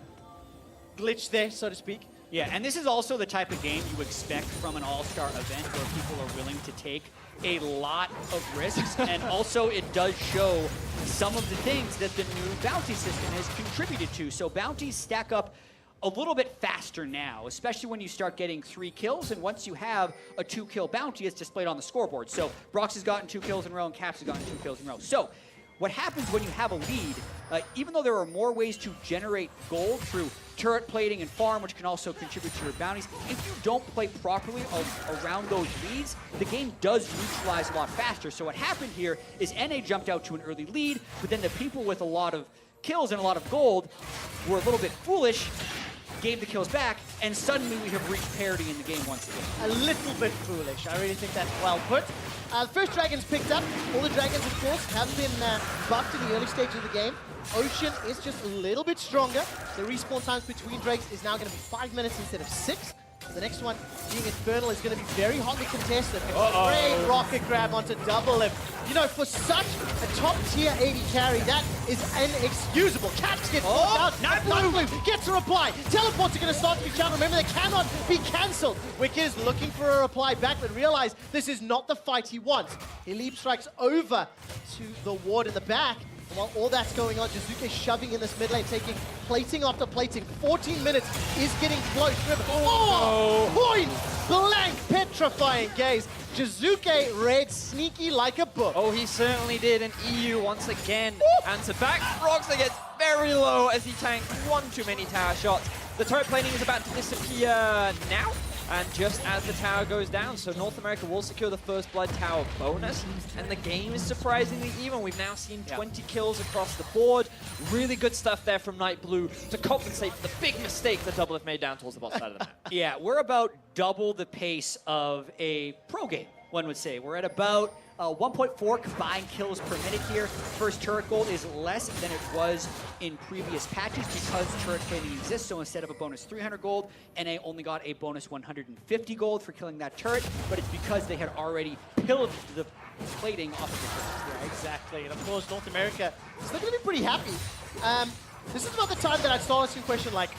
glitch there, so to speak. Yeah, and this is also the type of game you expect from an all-star event where people are willing to take a lot of risks. And also it does show some of the things that the new bounty system has contributed to. So bounties stack up a little bit faster now, especially when you start getting 3 kills. And once you have a 2-kill bounty, it's displayed on the scoreboard. So Brox has gotten 2 kills in a row and Caps has gotten 2 kills in a row. So what happens when you have a lead, even though there are more ways to generate gold through turret plating and farm, which can also contribute to your bounties, if you don't play properly around those leads, the game does neutralize a lot faster. So what happened here is NA jumped out to an early lead, but then the people with a lot of kills and a lot of gold were a little bit foolish, gave the kills back, and suddenly we have reached parity in the game once again. A little bit foolish. I really think that's well put. The first dragon's picked up. All the dragons, of course, have been buffed in the early stages of the game. Ocean is just a little bit stronger. The respawn times between drakes is now going to be 5 minutes instead of 6. The next one, being Infernal, is going to be very hotly contested. Great rocket grab onto Double Lift. You know, for such a top-tier AD carry, that is inexcusable. Caps gets caught out. Night Blue gets a reply. Teleports are going to start to be challenged. Remember, they cannot be cancelled. Wicked is looking for a reply back, but realize this is not the fight he wants. He leap strikes over to the ward in the back. And while all that's going on, Jizuke shoving in this mid lane, taking plating after plating. 14 minutes is getting close. Point blank, petrifying gaze. Jizuke read Sneaky like a book. Oh, he certainly did. And EU once again answered back. Broxah gets very low as he tanked one too many tower shots. The turret planing is about to disappear now. And just as the tower goes down, so North America will secure the first blood tower bonus, and the game is surprisingly even. We've now seen 20 kills across the board. Really good stuff there from Night Blue to compensate for the big mistake that Doublelift made down towards the bot side of the map. Yeah, we're about double the pace of a pro game, one would say. We're at about 1.4 combined kills per minute here. First turret gold is less than it was in previous patches because turret plating exists. So instead of a bonus 300 gold, NA only got a bonus 150 gold for killing that turret, but it's because they had already pillaged the plating off of the turret. Yeah, exactly. And of course, North America is looking to be pretty happy. This is about the time that I'd start asking a question like,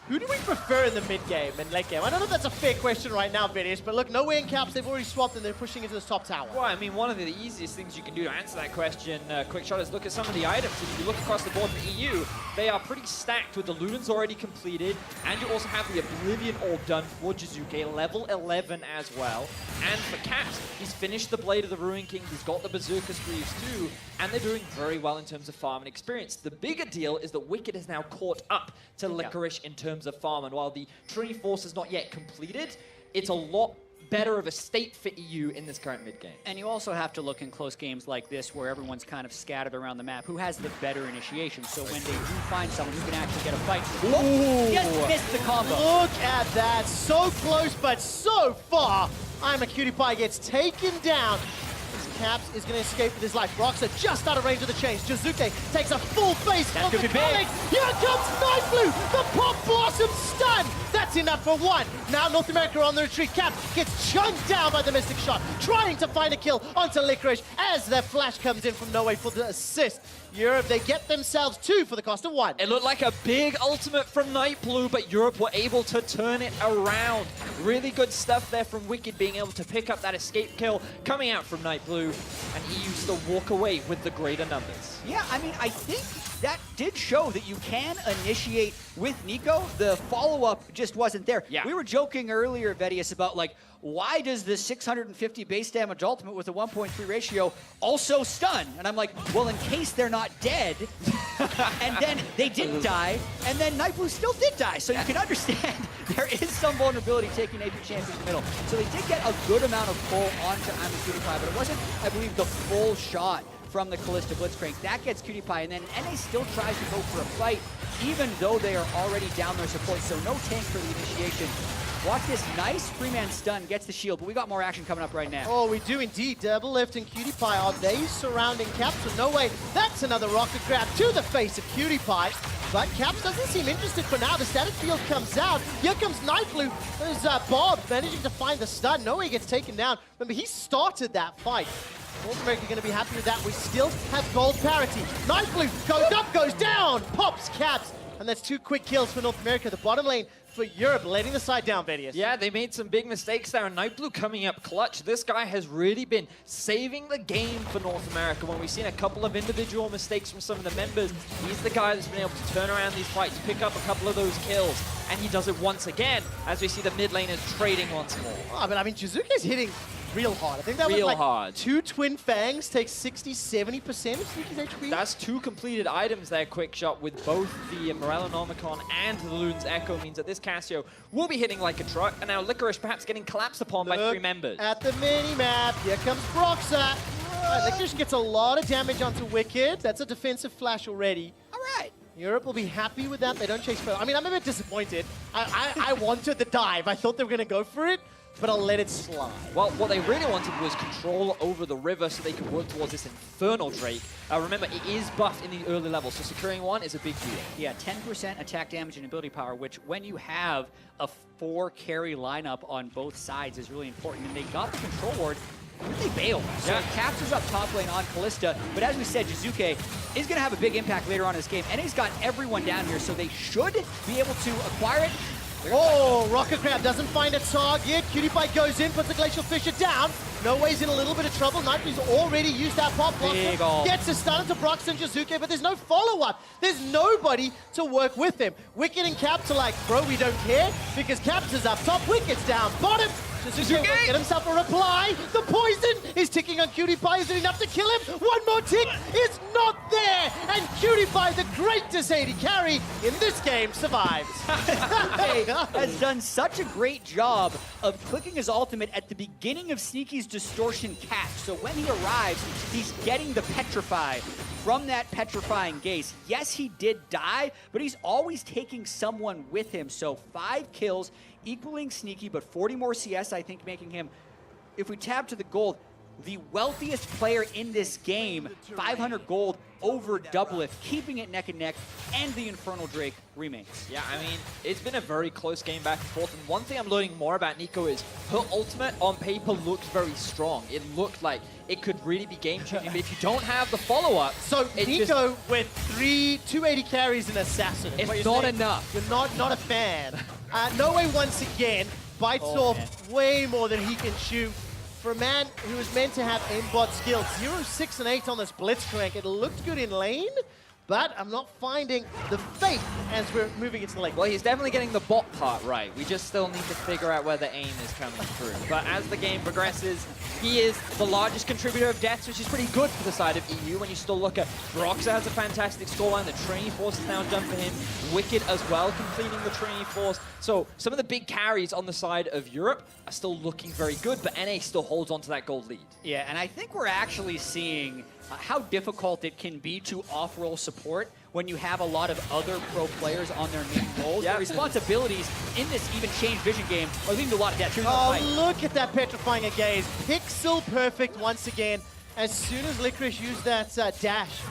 who do we prefer in the mid game and late game? I don't know if that's a fair question right now, Vidius, but look, no way in caps, they've already swapped and they're pushing into this top tower. Well, I mean, one of the easiest things you can do to answer that question, quick shot, is look at some of the items. If you look across the board for EU, they are pretty stacked with the Ludens already completed, and you also have the Oblivion all done for Jizuke, level 11 as well. And for Caps, he's finished the Blade of the Ruin King, he's got the Berserker Greaves too, and they're doing very well in terms of farm and experience. The bigger deal is that Wicked has now caught up to Licorice in terms of farm, and while the Trinity Force is not yet completed, it's a lot better of a state for EU in this current mid-game. And you also have to look in close games like this where everyone's kind of scattered around the map. Who has the better initiation? So when they do find someone who can actually get a fight, just missed the combo. Look at that. So close, but so far. I'm a Cutie Pie gets taken down. Caps is going to escape with his life. Roxa just out of range of the chains. Jizuke takes a full face of the Kalik. Here comes Night Blue. The Pop Blossom stun. That's enough for one. Now North America on the retreat. Cap gets chunked down by the Mystic Shot, trying to find a kill onto Licorice as their flash comes in from Noe for the assist. Europe, they get themselves two for the cost of one. It looked like a big ultimate from Night Blue, but Europe were able to turn it around. Really good stuff there from Wicked, being able to pick up that escape kill coming out from Night Blue, and EU still walk away with the greater numbers. Yeah, I mean, I think that did show that you can initiate with Nico. The follow-up just wasn't there. Yeah. We were joking earlier, Vedius, about like, why does the 650 base damage ultimate with a 1.3 ratio also stun? And I'm like, well, in case they're not dead, and then they didn't die, and then Night Blue still did die. So you can understand there is some vulnerability taking AP Champions in the middle. So they did get a good amount of pull onto I'm a Cutie Pie, but it wasn't, I believe, the full shot from the Kalista Blitzcrank. That gets Cutie Pie, and then NA still tries to go for a fight, even though they are already down their support, so no tank for the initiation. Watch this nice free-man stun, gets the shield, but we got more action coming up right now. Oh, we do indeed. Doublelift and Cutie Pie, are they surrounding Caps? So no way. That's another rocket grab to the face of Cutie Pie. But Caps doesn't seem interested for now. The static field comes out. Here comes Night Blue. There's Bob managing to find the stun. Noe gets taken down. Remember, he started that fight. North America going to be happy with that. We still have gold parity. Night Blue goes up, goes down, pops Caps. And that's two quick kills for North America. The bottom lane for Europe, letting the side down, Vedius. Yeah, they made some big mistakes there, and Night Blue coming up clutch. This guy has really been saving the game for North America. When we've seen a couple of individual mistakes from some of the members, he's the guy that's been able to turn around these fights, pick up a couple of those kills, and he does it once again, as we see the mid laners trading once more. Oh, but I mean, Jizuke's hitting real hard. I think that Real was like hard. two Twin Fangs take 60-70% of Sneaky's HP. That's two completed items there, quick shot, with both the Morellonomicon and the Luden's Echo, means that this Cassio will be hitting like a truck, and now Licorice perhaps getting collapsed upon by three members. At the mini-map, here comes Broxa. Licorice gets a lot of damage onto Wicked. That's a defensive flash already. All right. Europe will be happy with that. They don't chase further. I mean, I'm a bit disappointed. I wanted the dive. I thought they were going to go for it, but I'll let it slide. Well, what they really wanted was control over the river so they could work towards this Infernal Drake. Remember, it is buffed in the early levels, so securing one is a big deal. Yeah, 10% attack damage and ability power, which when you have a 4-carry lineup on both sides is really important. And they got the control ward, but they bailed. So Caps is up top lane on Kalista, but as we said, Jizuke is going to have a big impact later on in this game. NA's got everyone down here, so they should be able to acquire it. Oh, Rocket Crab doesn't find a target. Cutie Pie goes in, puts the Glacial Fissure down. Noe's in a little bit of trouble. Night Blue's already used that pop block. Gets a stun into Brox and Jizuke, but there's no follow-up. There's nobody to work with him. Wicked and Caps are like, bro, we don't care, because Caps is up top, Wicked's down bottom. Suzuki will get himself a reply. The poison is ticking on Cutie Pie. Is it enough to kill him? One more tick is not there. And Cutie Pie, the greatest AD carry in this game, survives. has done such a great job of clicking his ultimate at the beginning of Sneaky's distortion catch. So when he arrives, he's getting the petrify from that petrifying gaze. Yes, he did die, but he's always taking someone with him. So 5 kills, equaling Sneaky, but 40 more CS, I think, making him, if we tab to the gold, the wealthiest player in this game, 500 gold over Doublelift, keeping it neck and neck, and the Infernal Drake remains. Yeah, I mean, it's been a very close game back and forth, and one thing I'm learning more about Neeko is her ultimate on paper looked very strong. It looked like it could really be game-changing, but if you don't have the follow-up... So Neeko with 280 carries and Assassin. It's not enough. You're not a fan. No Way once again bites off way more than he can chew. For a man who is meant to have aimbot skills, 0, 6, and 8 on this Blitzcrank. It looked good in lane, but I'm not finding the faith as we're moving into the lane. Well, he's definitely getting the bot part right. We just still need to figure out where the aim is coming through. But as the game progresses, he is the largest contributor of deaths, which is pretty good for the side of EU. When you still look at Broxah has a fantastic scoreline. The Trinity Force is now done for him. Wicked as well, completing the Trinity Force. So some of the big carries on the side of Europe are still looking very good, but NA still holds on to that gold lead. Yeah, and I think we're actually seeing how difficult it can be to off-roll support when you have a lot of other pro players on their main roles. Yep. The responsibilities in this even change vision game are leading to a lot of death. Look at that petrifying gaze. Pixel perfect once again. As soon as Licorice used that dash,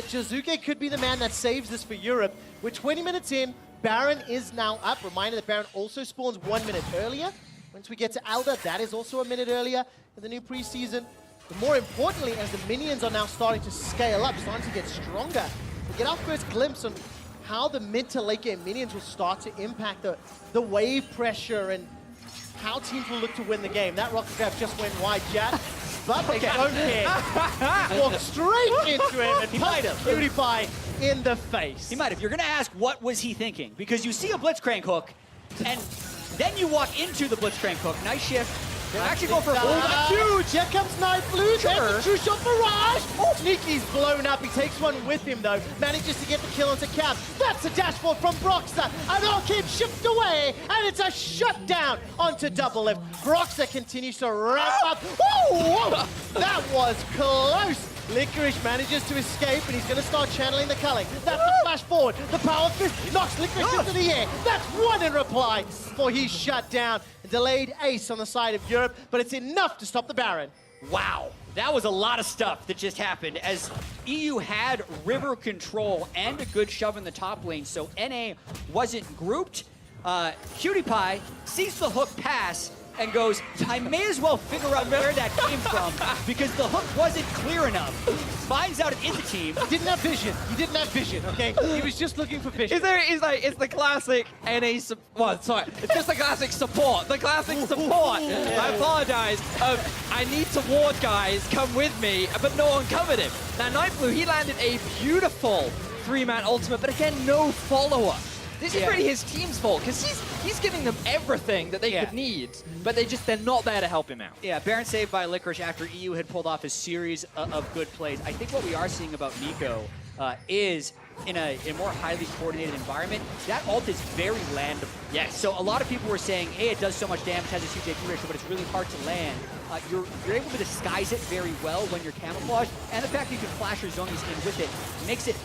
Jizuke could be the man that saves this for Europe. We're 20 minutes in. Baron is now up. Reminder that Baron also spawns 1 minute earlier. Once we get to Alda, that is also a minute earlier in the new preseason. But more importantly, as the minions are now starting to scale up, starting to get stronger, we get our first glimpse on how the mid to late game minions will start to impact the wave pressure and how teams will look to win the game. That rocket grab just went wide, Jack, but they don't care. Walk straight into him and punch Cutie Pie in the face. He might have. You're going to ask, what was he thinking? Because you see a Blitzcrank hook, and then you walk into the Blitzcrank hook. Nice shift. They're actually going for a hold. Huge. Here comes Nightblue. There's a true shot barrage. Oh, Sneaky's blown up. He takes one with him, though. Manages to get the kill onto Cap. That's a dashboard from Broxah. An arcade shipped away, and it's a shutdown onto Doublelift. Broxah continues to ramp up. Whoa, whoa. That was close. Licorice manages to escape, and he's going to start channeling the culling. That's the flash forward. The power fist knocks Licorice into the air. That's one in reply before he's shut down. A delayed ace on the side of Europe, but it's enough to stop the Baron. Wow, that was a lot of stuff that just happened as EU had river control and a good shove in the top lane, so NA wasn't grouped. Cutie Pie sees the hook pass and goes, I may as well figure out where that came from because the hook wasn't clear enough. Finds out it is a team. He didn't have vision. He didn't have vision, okay? He was just looking for vision. It's the classic NA it's just the classic support. The classic support. I apologize. I need to ward, guys. Come with me. But no one covered him. Now, Nightblue, he landed a beautiful 3-man ultimate, but again, no follow-up. This is really his team's fault, because he's giving them everything that they could need, but they're not there to help him out. Yeah, Baron saved by Licorice after EU had pulled off a series of good plays. I think what we are seeing about Neeko is in a more highly coordinated environment, that ult is very landable. Yes. So a lot of people were saying, hey, it does so much damage, has a huge AP ratio, but it's really hard to land. You're able to disguise it very well when you're camouflaged, and the fact that you can flash your zonies in with it makes it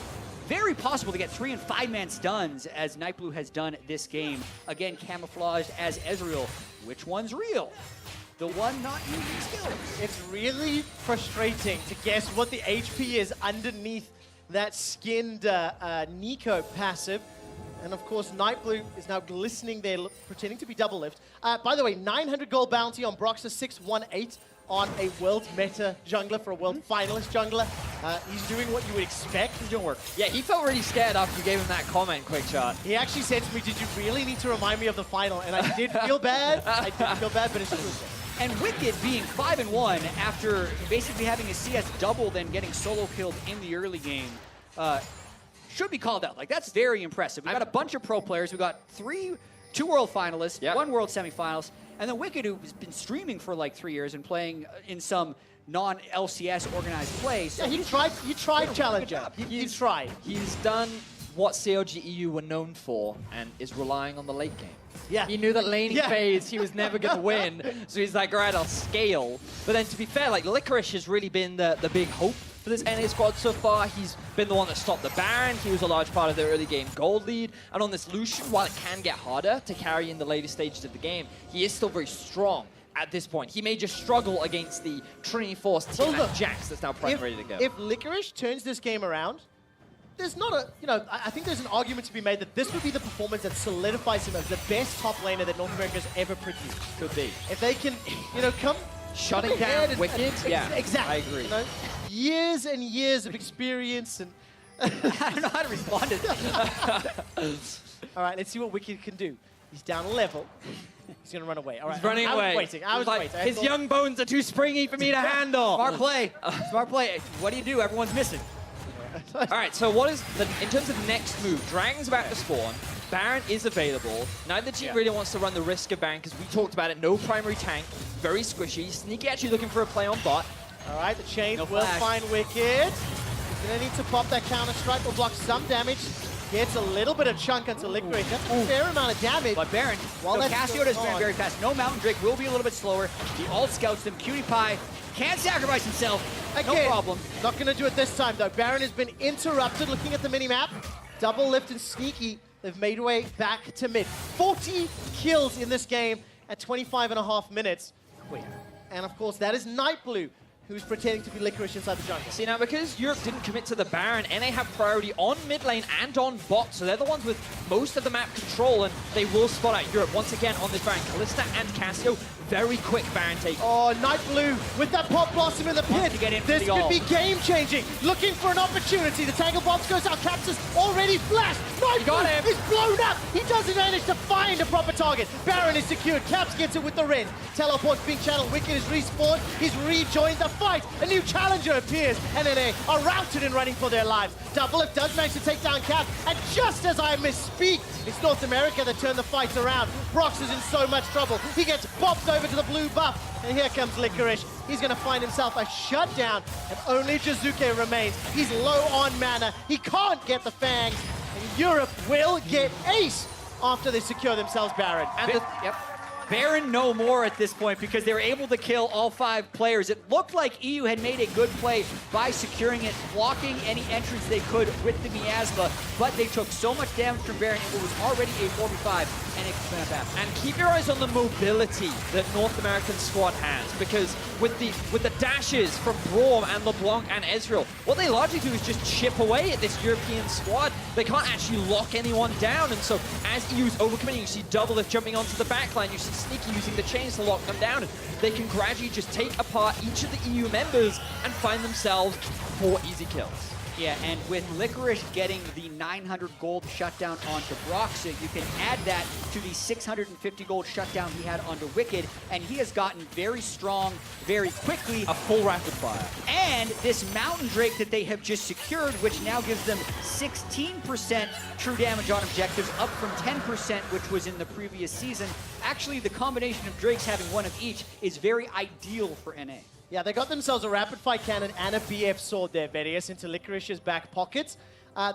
very possible to get 3- and 5-man stuns, as Nightblue has done this game. Again, camouflaged as Ezreal. Which one's real? The one not using skills. It's really frustrating to guess what the HP is underneath that skinned Neeko passive. And of course, Nightblue is now glistening there, pretending to be Doublelift. By the way, 900 gold bounty on Broxah, 618 on a world meta jungler for a world finalist jungler. He's doing what you would expect. He's doing work. Yeah, he felt really scared after you gave him that comment, Quickshot. He actually said to me, did you really need to remind me of the final? And I did feel bad. I did feel bad, but it's true. And Wicked being 5-1 after basically having his CS doubled and getting solo killed in the early game should be called out. Like, that's very impressive. We've got a bunch of pro players. We've got 2 world finalists, 1 world semifinalist, And then Wicked, who's been streaming for like 3 years and playing in some non-LCS organized play. So Yeah, you tried Challenger. You tried. He's done what CLG EU were known for and is relying on the late game. Yeah. He knew that laning Yeah. phase he was never going to win, so he's like, all right, I'll scale. But then to be fair, like Licorice has really been the big hope for this NA squad so far. He's been the one that stopped the Baron. He was a large part of their early game gold lead. And on this Lucian, while it can get harder to carry in the later stages of the game, he is still very strong at this point. He may just struggle against the Trinity Force team Well, look, at Jax that's now primed ready to go. If Licorice turns this game around, there's not a, I think there's an argument to be made that this would be the performance that solidifies him as the best top laner that North America's ever produced. Could be. If they can, come Shutting come ahead down Wicked? Yeah, exactly. I agree. Years and years of experience and... I don't know how to respond to that. All right, let's see what Wicked can do. He's down a level. He's going to run away. All right, He's running away. I was waiting. I was Like, waiting. I his thought- young bones are too springy for me to handle. Smart play. Smart play. What do you do? Everyone's missing. All right, so what is in terms of next move? Dragon's about to spawn. Baron is available. Neither team really wants to run the risk of Baron because we talked about it. No primary tank, very squishy. Sneaky actually looking for a play on bot. All right, the chain No will flash. find Wicked. He's going to need to pop that counter strike. Will block some damage. Gets a little bit of chunk onto Licorice. That's a fair amount of damage. But Baron, While no, that's Cassio does going Baron on- very fast. No Mountain Drake will be a little bit slower. The ult scouts them. Cutie Pie can't sacrifice himself. No Again, problem. Not going to do it this time, though. Baron has been interrupted. Looking at the mini-map, Double Lift and Sneaky, they've made way back to mid. 40 kills in this game at 25.5 minutes. Wait. And, of course, that is Nightblue, who's pretending to be Licorice inside the jungle. See, now because Europe didn't commit to the Baron, NA have priority on mid lane and on bot, so they're the ones with most of the map control, and they will spot out Europe once again on this Baron. Kalista and Cassio, very quick Baron take. Oh, Nightblue with that Pop Blossom in the pit. to get in for This the could ult. be game-changing. Looking for an opportunity. The Tangle Bombs goes out. Capsus already flashed. Nightblue got him. is blown up. He doesn't manage to find a proper target. Baron is secured. Caps gets it with the Rend. Teleports being channeled. Wicked is respawned. He's rejoined the fight. A new challenger appears. And NA are routed and running for their lives. Double Lift does manage to take down Cap. And just as I misspeak, it's North America that turned the fight around. Brox is in so much trouble. He gets bopped over to the blue buff. And here comes Licorice. He's going to find himself a shutdown. And only Jizuke remains. He's low on mana. He can't get the Fangs. And Europe will get Ace after they secure themselves Baron. And yep. Baron no more at this point because they were able to kill all 5 players. It looked like EU had made a good play by securing it, blocking any entrance they could with the Miasma, but they took so much damage from Baron, it was already a 4v5, and it went back. And keep your eyes on the mobility that North American squad has, because with the dashes from Braum and LeBlanc and Ezreal, what they largely do is just chip away at this European squad. They can't actually lock anyone down, and so as EU's overcommitting, you see Double Lift jumping onto the backline, you see Sneaky using the chains to lock them down, and they can gradually just take apart each of the EU members and find themselves 4 easy kills. Yeah, and with Licorice getting the 900 gold shutdown onto Broxa, you can add that to the 650 gold shutdown he had onto Wicked, and he has gotten very strong very quickly. A full rapid fire. And this Mountain Drake that they have just secured, which now gives them 16% true damage on objectives, up from 10%, which was in the previous season. Actually, the combination of Drakes having one of each is very ideal for NA. Yeah, they got themselves a rapid fire cannon and a BF sword there, Vedius, into Licorice's back pockets.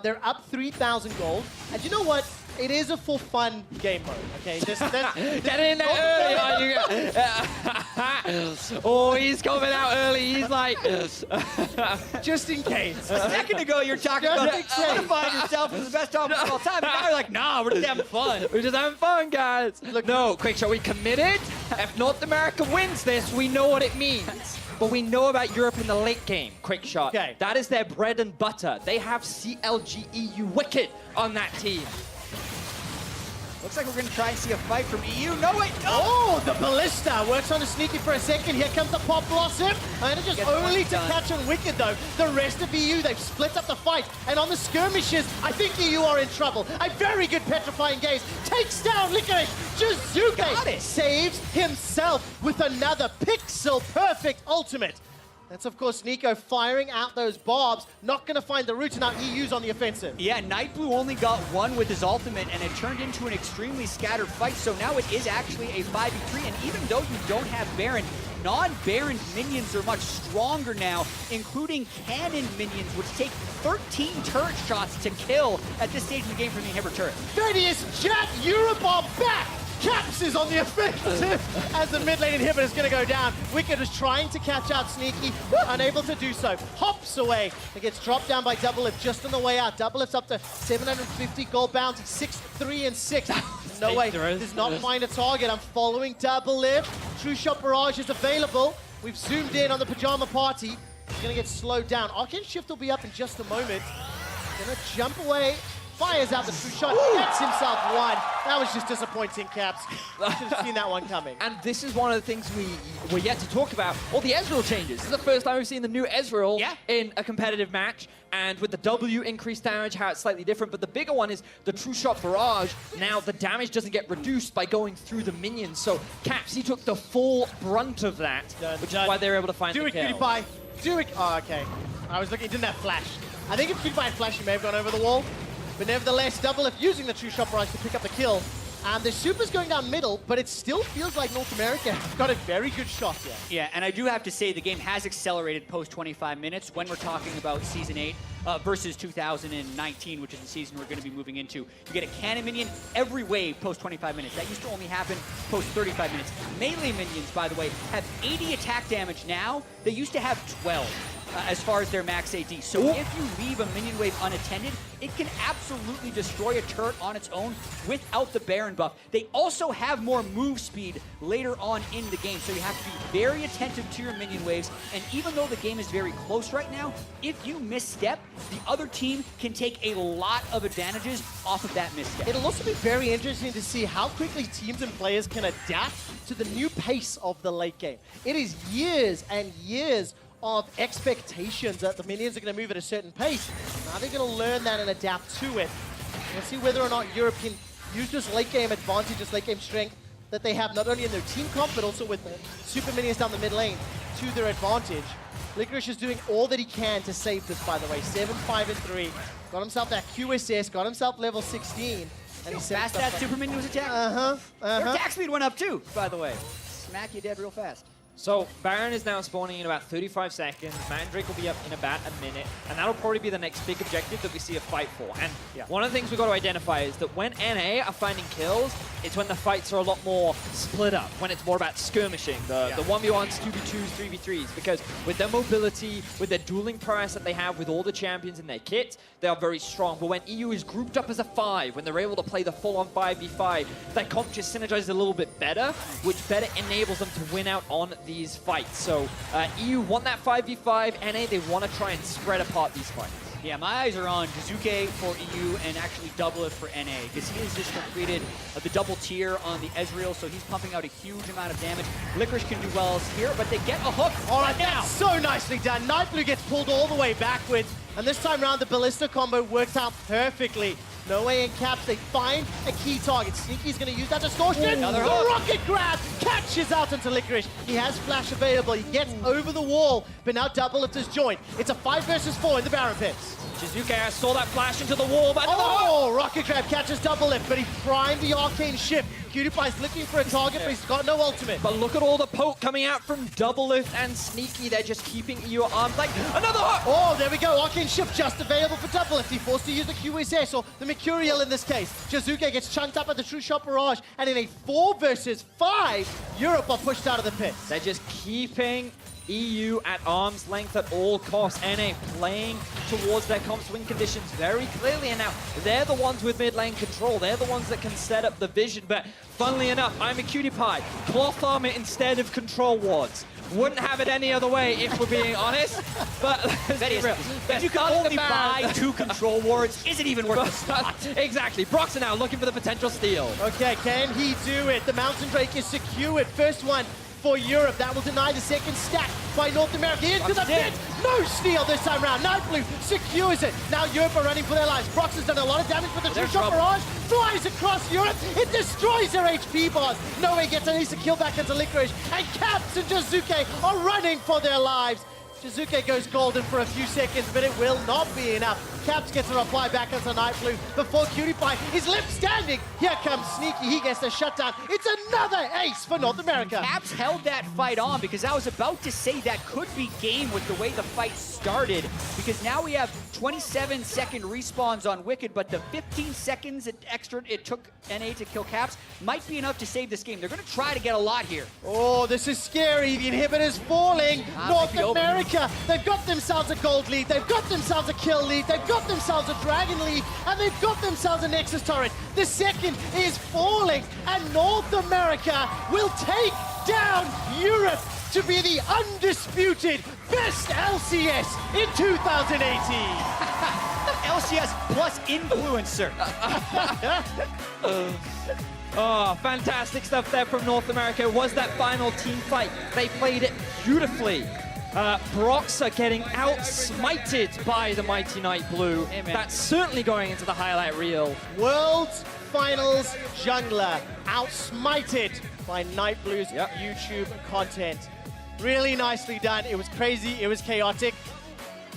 They're up 3,000 gold. And you know what? It is a for fun game mode, okay? Get in there early. Oh, he's coming out early. He's like... Just in case. A second ago, you're talking about solidifying yourself as the best offense of all time, and now you're like, nah, we're just having fun. We're just having fun, guys. Look, no, Quickshot, we committed. If North America wins this, we know what it means. But we know about Europe in the late game, Quickshot. Okay. That is their bread and butter. They have CLG EU Wicked on that team. Looks like we're going to try and see a fight from EU. No, wait, no! Oh, the Ballista works on the Sneaky for a second. Here comes the Pop Blossom. And it's just Gets only one to done. catch on Wicked, though. The rest of EU, they've split up the fight. And on the skirmishes, I think EU are in trouble. A very good Petrifying Gaze takes down Licorice. Jizuke Got it. saves himself with another pixel-perfect ultimate. That's, of course, Nico firing out those barbs. Not going to find the route, and now EU's on the offensive. Yeah, Nightblue only got one with his ultimate, and it turned into an extremely scattered fight, so now it is actually a 5v3, and even though you don't have Baron, non-Baron minions are much stronger now, including cannon minions, which take 13 turret shots to kill at this stage in the game from the inhibitor turret. Thaddeus, Jack, Europe are back! Caps is on the offensive as the mid lane inhibitor is going to go down. Wicked was trying to catch out Sneaky, unable to do so. Hops away and gets dropped down by Doublelift just on the way out. Doublelift's up to 750 gold bounty, 6-3-6. No way, does not find a target. I'm following Doublelift. True Shot Barrage is available. We've zoomed in on the Pajama Party. He's going to get slowed down. Arcane Shift will be up in just a moment. Going to jump away. Fires out the True Shot, gets himself one. That was just disappointing, Caps. Should have seen that one coming. And this is one of the things we're yet to talk about. All the Ezreal changes. This is the first time we've seen the new Ezreal in a competitive match. And with the W increased damage, how it's slightly different. But the bigger one is the True Shot Barrage. Now the damage doesn't get reduced by going through the minions. So Caps, he took the full brunt of that, which is why they were able to find the kill. Do it, PewDiePie. Do it. Oh, okay. I was looking, he didn't have flash. I think if PewDiePie had flash, he may have gone over the wall. But nevertheless, Doublelift using the True Shot Barrage to pick up the kill. And the Super's going down middle, but it still feels like North America has got a very good shot here. Yeah, and I do have to say the game has accelerated post 25 minutes when we're talking about Season 8 versus 2019, which is the season we're going to be moving into. You get a cannon minion every wave post 25 minutes. That used to only happen post 35 minutes. Melee minions, by the way, have 80 attack damage now. They used to have 12. As far as their max AD. So if you leave a minion wave unattended, it can absolutely destroy a turret on its own without the Baron buff. They also have more move speed later on in the game, so you have to be very attentive to your minion waves. And even though the game is very close right now, if you misstep, the other team can take a lot of advantages off of that misstep. It'll also be very interesting to see how quickly teams and players can adapt to the new pace of the late game. It is years and years of expectations that the minions are going to move at a certain pace. Now they're going to learn that and adapt to it. We'll see whether or not Europe can use this late game advantage, this late game strength that they have not only in their team comp, but also with the super minions down the mid lane to their advantage. Licorice is doing all that he can to save this, by the way. 7-5-3. Got himself that QSS, got himself level 16. And he fast that super minion was attacked. Their attack speed went up too, by the way. Smack you dead real fast. So Baron is now spawning in about 35 seconds. Mandrake will be up in about a minute, and that'll probably be the next big objective that we see a fight for. And one of the things we've got to identify is that when NA are finding kills, it's when the fights are a lot more split up, when it's more about skirmishing, the 1v1s, 2v2s, 3v3s, because with their mobility, with their dueling prowess that they have with all the champions in their kit, they are very strong. But when EU is grouped up as a 5, when they're able to play the full-on 5v5, that comp just synergizes a little bit better, which better enables them to win out on these fights. So EU want that 5v5, NA, they want to try and spread apart these fights. Yeah, my eyes are on Jizuke for EU and actually Doublelift for NA, because he has just completed the double tier on the Ezreal, so he's pumping out a huge amount of damage. Licorice can do well here, but they get a hook right now. So nicely done. Nightblue gets pulled all the way backwards, and this time around the Ballista combo works out perfectly. No way in Caps, they find a key target. Sneaky's going to use that distortion. Another the hook. rocket grab catches out into Licorice. He has flash available. He gets over the wall, but now Doublelift is joined. It's a 5 versus 4 in the Baron pits. Jizuke saw that flash into the wall, but rocket grab catches Doublelift, but he primed the arcane shift. PewDiePie's looking for a target, but he's got no ultimate. But look at all the poke coming out from Doublelift and Sneaky. They're just keeping EU at arm's length. Another hook! Oh, there we go. Arcane shift just available for Doublelift. He forced to use the QSS, or the Mercurial in this case. Jizuke gets chunked up at the True Shot Barrage, and in a 4 versus 5, Europe are pushed out of the pit. They're just keeping EU at arm's length at all costs. NA playing towards their comp's win conditions very clearly, and now they're the ones with mid lane control. They're the ones that can set up the vision, but funnily enough, I'm a PewDiePie. Cloth armor instead of control wards. Wouldn't have it any other way if we're being honest, but let's be real. If you can only buy 2 control wards, is it even worth the spot? Exactly. Broxah now looking for the potential steal. Okay, can he do it? The Mountain Drake is secured. First one for Europe. That will deny the second stack by North America. Into the pit. No steal this time round. Nightblue secures it. Now Europe are running for their lives. Brox has done a lot of damage with the True Shot Barrage. Flies across Europe. It destroys their HP bars. No way gets at least a kill back into Licorice. And Caps and Jizuke are running for their lives. Shizuke goes golden for a few seconds, but it will not be enough. Caps gets a reply back onto Night Blue before Cutie Pie is left standing. Here comes Sneaky, he gets the shutdown. It's another ace for North America. Caps held that fight on because I was about to say that could be game with the way the fight started, because now we have 27-second respawns on Wicked, but the 15 seconds extra it took NA to kill Caps might be enough to save this game. They're going to try to get a lot here. Oh, this is scary. The inhibitor's falling. North America, they've got themselves a gold lead. They've got themselves a kill lead. They've got themselves a dragon lead. And they've got themselves a Nexus turret. The second is falling. And North America will take down Europe to be the undisputed best LCS in 2018. LCS plus influencer. Oh, fantastic stuff there from North America. It was that final team fight. They played it beautifully. Broxah getting outsmited by the mighty Night Blue. Amen. That's certainly going into the highlight reel. World Finals jungler outsmited by Night Blue's YouTube content. Really nicely done. It was crazy. It was chaotic.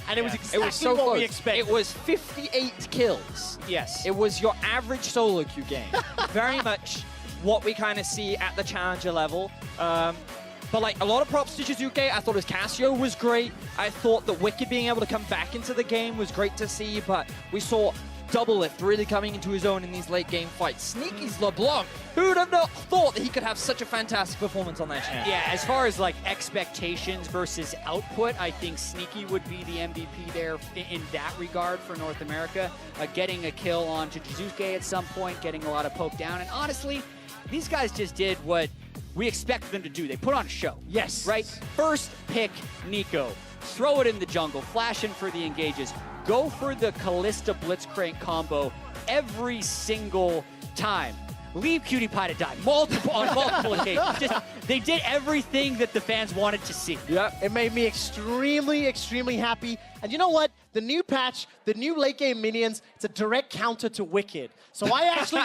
And it was exactly what we expected. It was 58 kills. Yes. It was your average solo queue game. Very much what we kind of see at the challenger level. But like a lot of props to Shizuke. I thought his Casio was great. I thought that Wicked being able to come back into the game was great to see, but we saw Doublelift really coming into his own in these late game fights. Sneaky's LeBlanc. Who would have not thought that he could have such a fantastic performance on that channel? Yeah, as far as like expectations versus output, I think Sneaky would be the MVP there in that regard for North America. Getting a kill on Shizuke at some point, getting a lot of poke down, and honestly, these guys just did what we expected them to do. They put on a show. Yes. Right? First pick Nico. Throw it in the jungle. Flash in for the engages. Go for the Kalista Blitzcrank combo every single time. Leave Cutie Pie to die on multiple occasions. Just, they did everything that the fans wanted to see. Yeah, it made me extremely, extremely happy. And you know what? The new patch, the new late game minions, it's a direct counter to Wicked. So I actually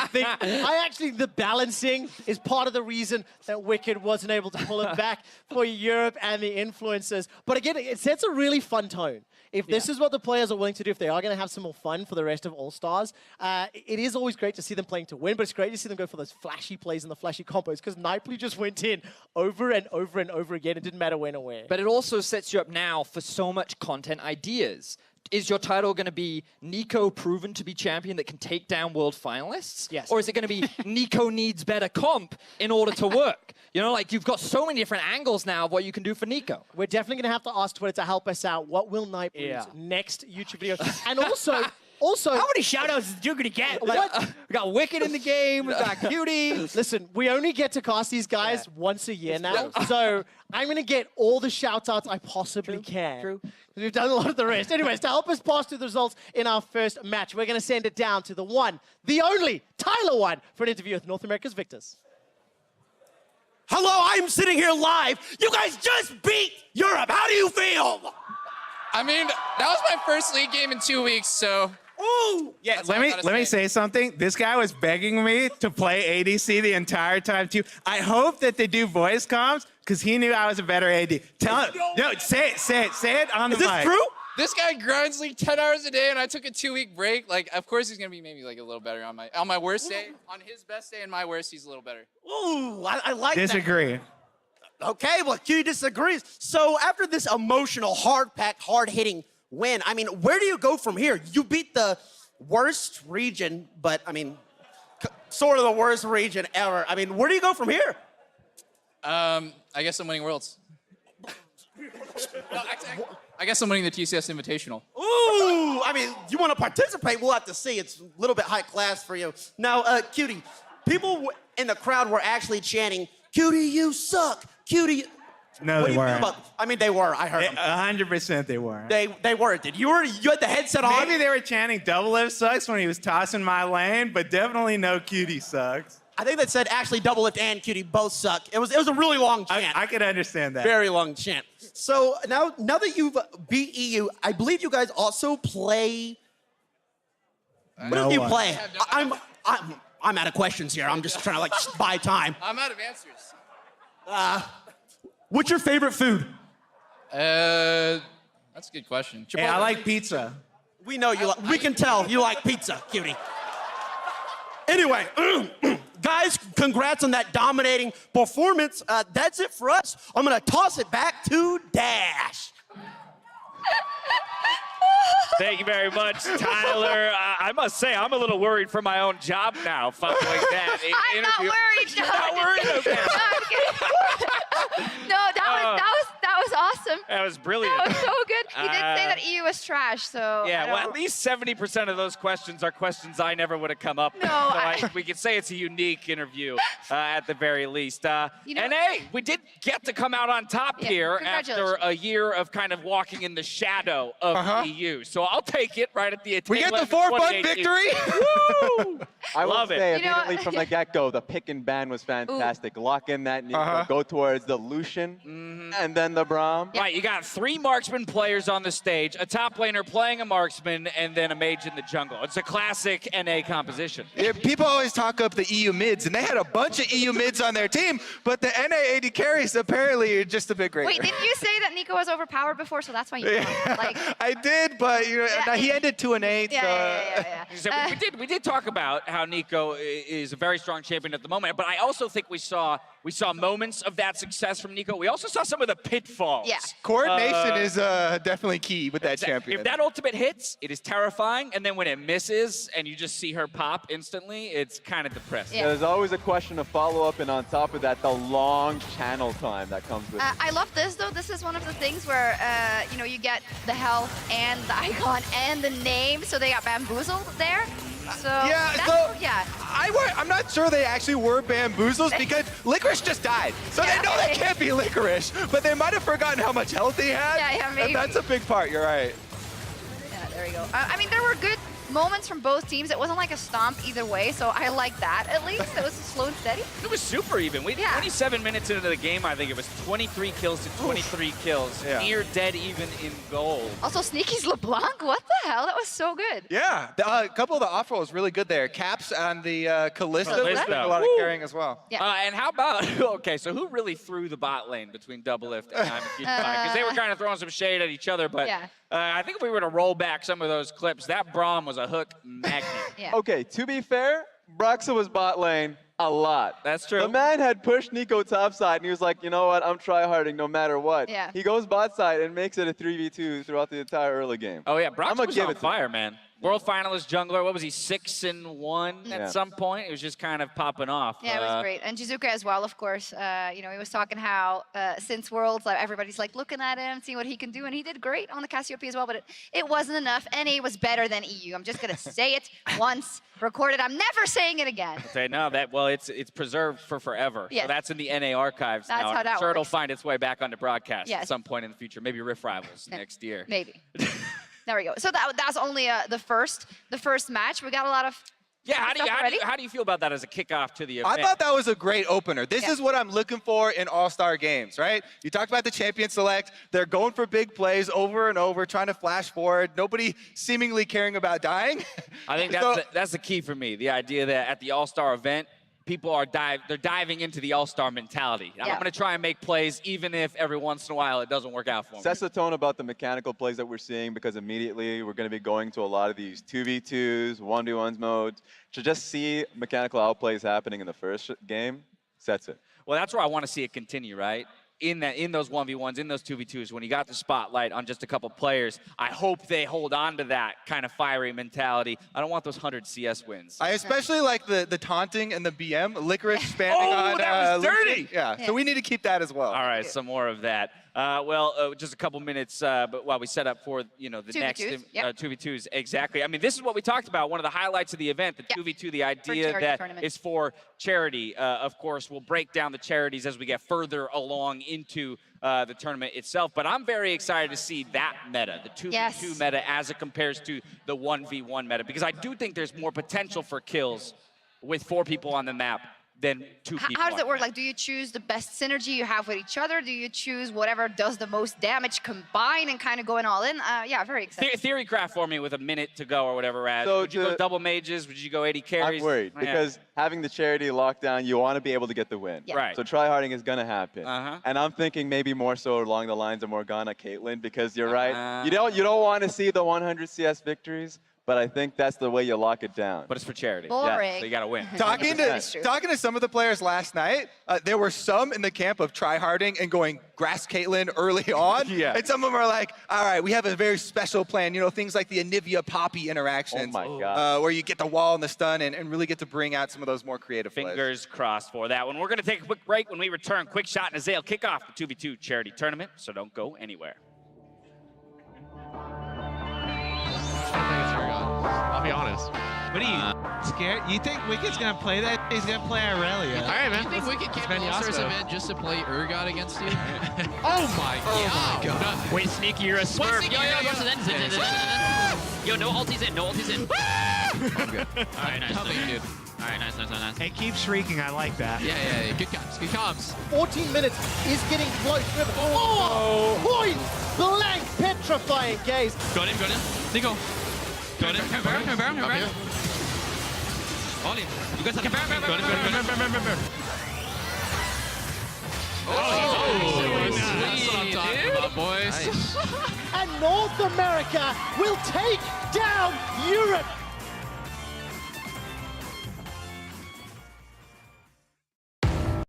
think the balancing is part of the reason that Wicked wasn't able to pull it back for Europe and the influencers. But again, it sets a really fun tone. If this is what the players are willing to do, if they are going to have some more fun for the rest of All-Stars, it is always great to see them playing to win, but it's great to see them go for those flashy plays and the flashy combos, because Night Blue just went in over and over and over again. It didn't matter when or where. But it also sets you up now for so much content ideas. Is your title going to be Nico proven to be champion that can take down world finalists? Yes. Or is it going to be Nico needs better comp in order to work? You know, like you've got so many different angles now of what you can do for Nico. We're definitely going to have to ask Twitter to help us out. What will Night Blue's next YouTube video? And also, how many shoutouts is Duke gonna get? Like, we got Wicked in the game, we got Cutie. Listen, we only get to cast these guys once a year now, so I'm gonna get all the shoutouts I possibly can. True. We've done a lot of the rest. Anyways, to help us pass through the results in our first match, we're gonna send it down to the one, the only, Tyler One for an interview with North America's Victors. Hello, I'm sitting here live. You guys just beat Europe. How do you feel? I mean, that was my first league game in 2 weeks, so. Ooh! Yeah, Let me say something. This guy was begging me to play ADC the entire time too. I hope that they do voice comms because he knew I was a better AD. Tell him. No, say it on the mic. Is this true? This guy grinds like 10 hours a day, and I took a 2-week break. Like, of course he's gonna be maybe like a little better on my worst day. On his best day and my worst, he's a little better. Ooh, I like that. Disagree. Okay, well, Q disagrees. So after this emotional, hard-packed, hard-hitting win, I mean, where do you go from here? You beat the worst region, but, I mean, sort of the worst region ever. I mean, where do you go from here? I guess I'm winning Worlds. I guess I'm winning the TCS Invitational. Ooh, I mean, you want to participate? We'll have to see. It's a little bit high class for you. Now, Cutie, people in the crowd were actually chanting, Cutie, you suck. Cutie. No, what they do you feel weren't. about? I mean, they were. I heard them. 100% they weren't. They were. Did you had the headset on? Maybe they were chanting Doublelift sucks when he was tossing my lane, but definitely no Cutie sucks. I think that said actually Doublelift and Cutie both suck. It was a really long chant. I could understand that. Very long chant. So now that you've beat EU, I believe you guys also play. What do you play? I'm out of questions here. I'm just trying to like buy time. I'm out of answers. What's your favorite food? That's a good question. Hey, I like pizza. We know you. We can tell you like pizza, cutie. Anyway, guys, congrats on that dominating performance. That's it for us. I'm gonna toss it back to Dash. Thank you very much, Tyler. I must say, I'm a little worried for my own job now following that I'm not interview. worried. You're not worried? Okay. No, I'm kidding. No, that was awesome. That was brilliant. That was so good. He did say that EU was trash, so. Yeah, I well, don't- at least 70% of those questions are questions I never would have come up with. No, So we could say it's a unique interview at the very least. You know- And hey, we did get to come out on top Yeah, here after congratulations. a year of kind of walking in the shadow of EU. So I'll take it right at the We tail get the end of 4-1 2018. victory. Woo! I will Love it. say You know- immediately from the get-go, the pick and ban was fantastic. Lock in that Nico, go towards the Lucian, and then the Braum. Right, you got 3 marksman players on the stage, a top laner playing a marksman, and then a mage in the jungle. It's a classic NA composition. Yeah, people always talk up the EU mids, and they had a bunch of EU mids on their team, but the NA AD carries apparently are just a bit greater. Wait, didn't you say that Nico was overpowered before, so that's why you won? Like, I did, but you know, Yeah, now he ended 2-8. yeah, so, yeah. So we did talk about how Nico is a very strong champion at the moment, but I also think we saw moments of that success from Nico. We also saw some of the pitfalls. Yeah. Coordination is definitely key with that champion. If that ultimate hits, it is terrifying, and then when it misses and you just see her pop instantly, it's kind of depressing. There's always a question of follow-up, and on top of that, the long channel time that comes with it. I love this though. This is one of the things where you know, you get the health and the icon and the name, so they got bamboozled there. So I'm not sure they actually were bamboozles because Licorice just died. So they know that can't be Licorice, but they might have forgotten how much health he had. Yeah, maybe. And that's a big part, you're right. Yeah, there we go. I mean, there were good moments from both teams. It wasn't like a stomp either way, so I like that at least. It was slow and steady. It was super even. 27 minutes into the game, I think it was 23 kills to 23 kills. Yeah. Near dead even in gold. Also, Sneaky's LeBlanc, what the hell? That was so good. Yeah, a couple of the off-rolls really good there. Caps on the Kalista was doing a lot of Woo. carrying as well. Yeah. And how about, okay, so who really threw the bot lane between Double Lift and Because they were kind of throwing some shade at each other, but Yeah. I think if we were to roll back some of those clips, that Braum was a hook magnet. Yeah. Okay, to be fair, Broxa was bot lane a lot. That's true. The man had pushed Nico topside, and he was like, you know what, I'm try-harding no matter what. Yeah. He goes bot side and makes it a 3v2 throughout the entire early game. Oh, yeah, Brox I'ma was give on it to fire, man. World finalist jungler, what was he, 6-1 Yeah. at some point? It was just kind of popping off. Yeah, it was great. And Jizuka as well, of course. You know, he was talking how since Worlds, like, everybody's like looking at him, seeing what he can do, and he did great on the Cassiopeia as well, but it wasn't enough. NA was better than EU. I'm just going to say it once, record it. I'm never saying it again. Okay, no, it's preserved for forever. Yes. So that's in the NA archives That's now. how I'm that sure it'll works. find its way back onto broadcast Yes. at some point in the future. Maybe Rift Rivals next year. Maybe. There we go. So that's only the first match. We got a lot of Yeah, stuff already. how do you feel about that as a kickoff to the event? I thought that was a great opener. This Yeah. is what I'm looking for in All-Star games, right? You talked about the champion select. They're going for big plays over and over, trying to flash forward. Nobody seemingly caring about dying. I think So- that's the key for me. The idea that at the All-Star event, people are they're diving into the All-Star mentality. I'm Yeah. going to try and make plays even if every once in a while it doesn't work out for me. Sets the tone about the mechanical plays that we're seeing because immediately we're going to be going to a lot of these 2v2s, 1v1s modes. To just see mechanical outplays happening in the first game sets it. Well, that's where I want to see it continue, right? In those 1v1s, in those 2v2s, when you got the spotlight on just a couple players, I hope they hold on to that kind of fiery mentality. I don't want those 100 CS wins. I especially like the taunting and the BM, Licorice spamming Oh, on that was Lucian. dirty! Yeah, so we need to keep that as well. All right, some more of that. Just a couple minutes, but while we set up for the 2v2s, next yep. 2v2s, exactly. I mean, this is what we talked about. One of the highlights of the event, the 2v2, the idea charity that tournament. is for charity. Of course, we'll break down the charities as we get further along into the tournament itself. But I'm very excited to see that meta, the 2v2 Yes. meta, as it compares to the 1v1 meta, because I do think there's more potential for kills with 4 people on the map than two people. How does are it work? gonna. Like, do you choose the best synergy you have with each other? Do you choose whatever does the most damage combine and kind of going all in? Yeah, very excited. Theory craft for me with a minute to go or whatever, Raz. So Would you go to- double mages? Would you go 80 carries? I'm worried Yeah. because having the charity locked down, you want to be able to get the win. Yeah. Right. So tryharding is going to happen. Uh-huh. And I'm thinking maybe more so along the lines of Morgana Caitlyn because you're right. You don't want to see the 100 CS victories, but I think that's the way you lock it down. But it's for charity. Boring. So you got to win. Talking That's true. to some of the players last night, there were some in the camp of tryharding and going grass Caitlyn early on. Yeah. And some of them are like, all right, we have a very special plan. You know, things like the Anivia Poppy interactions. Oh my God. Where you get the wall and the stun and really get to bring out some of those more creative plays. Fingers crossed for that one. We're going to take a quick break. When we return, Quick Shot and Azael kick off the 2v2 charity tournament, so don't go anywhere. I'll be honest. What are you scared? You think Wicked's gonna play that? He's gonna play Aurelia. All right, man. You think Wicked came to All-Stars event just to play Urgot against you? Oh my god. Wait, Sneaky, you're a smurf. Yo, no ultis in, no ultis in. I'm good. Alright, nice. Dude. Alright, nice. Hey, keep shrieking. I like that. Yeah. Good comms. Good comms. 14 minutes is getting close. Oh! Point blank petrifying gaze. Got him. Nico. Got him. Come back. On him. You guys have to got him. Oh, that's what I'm talking about, boys. And North America will take down Europe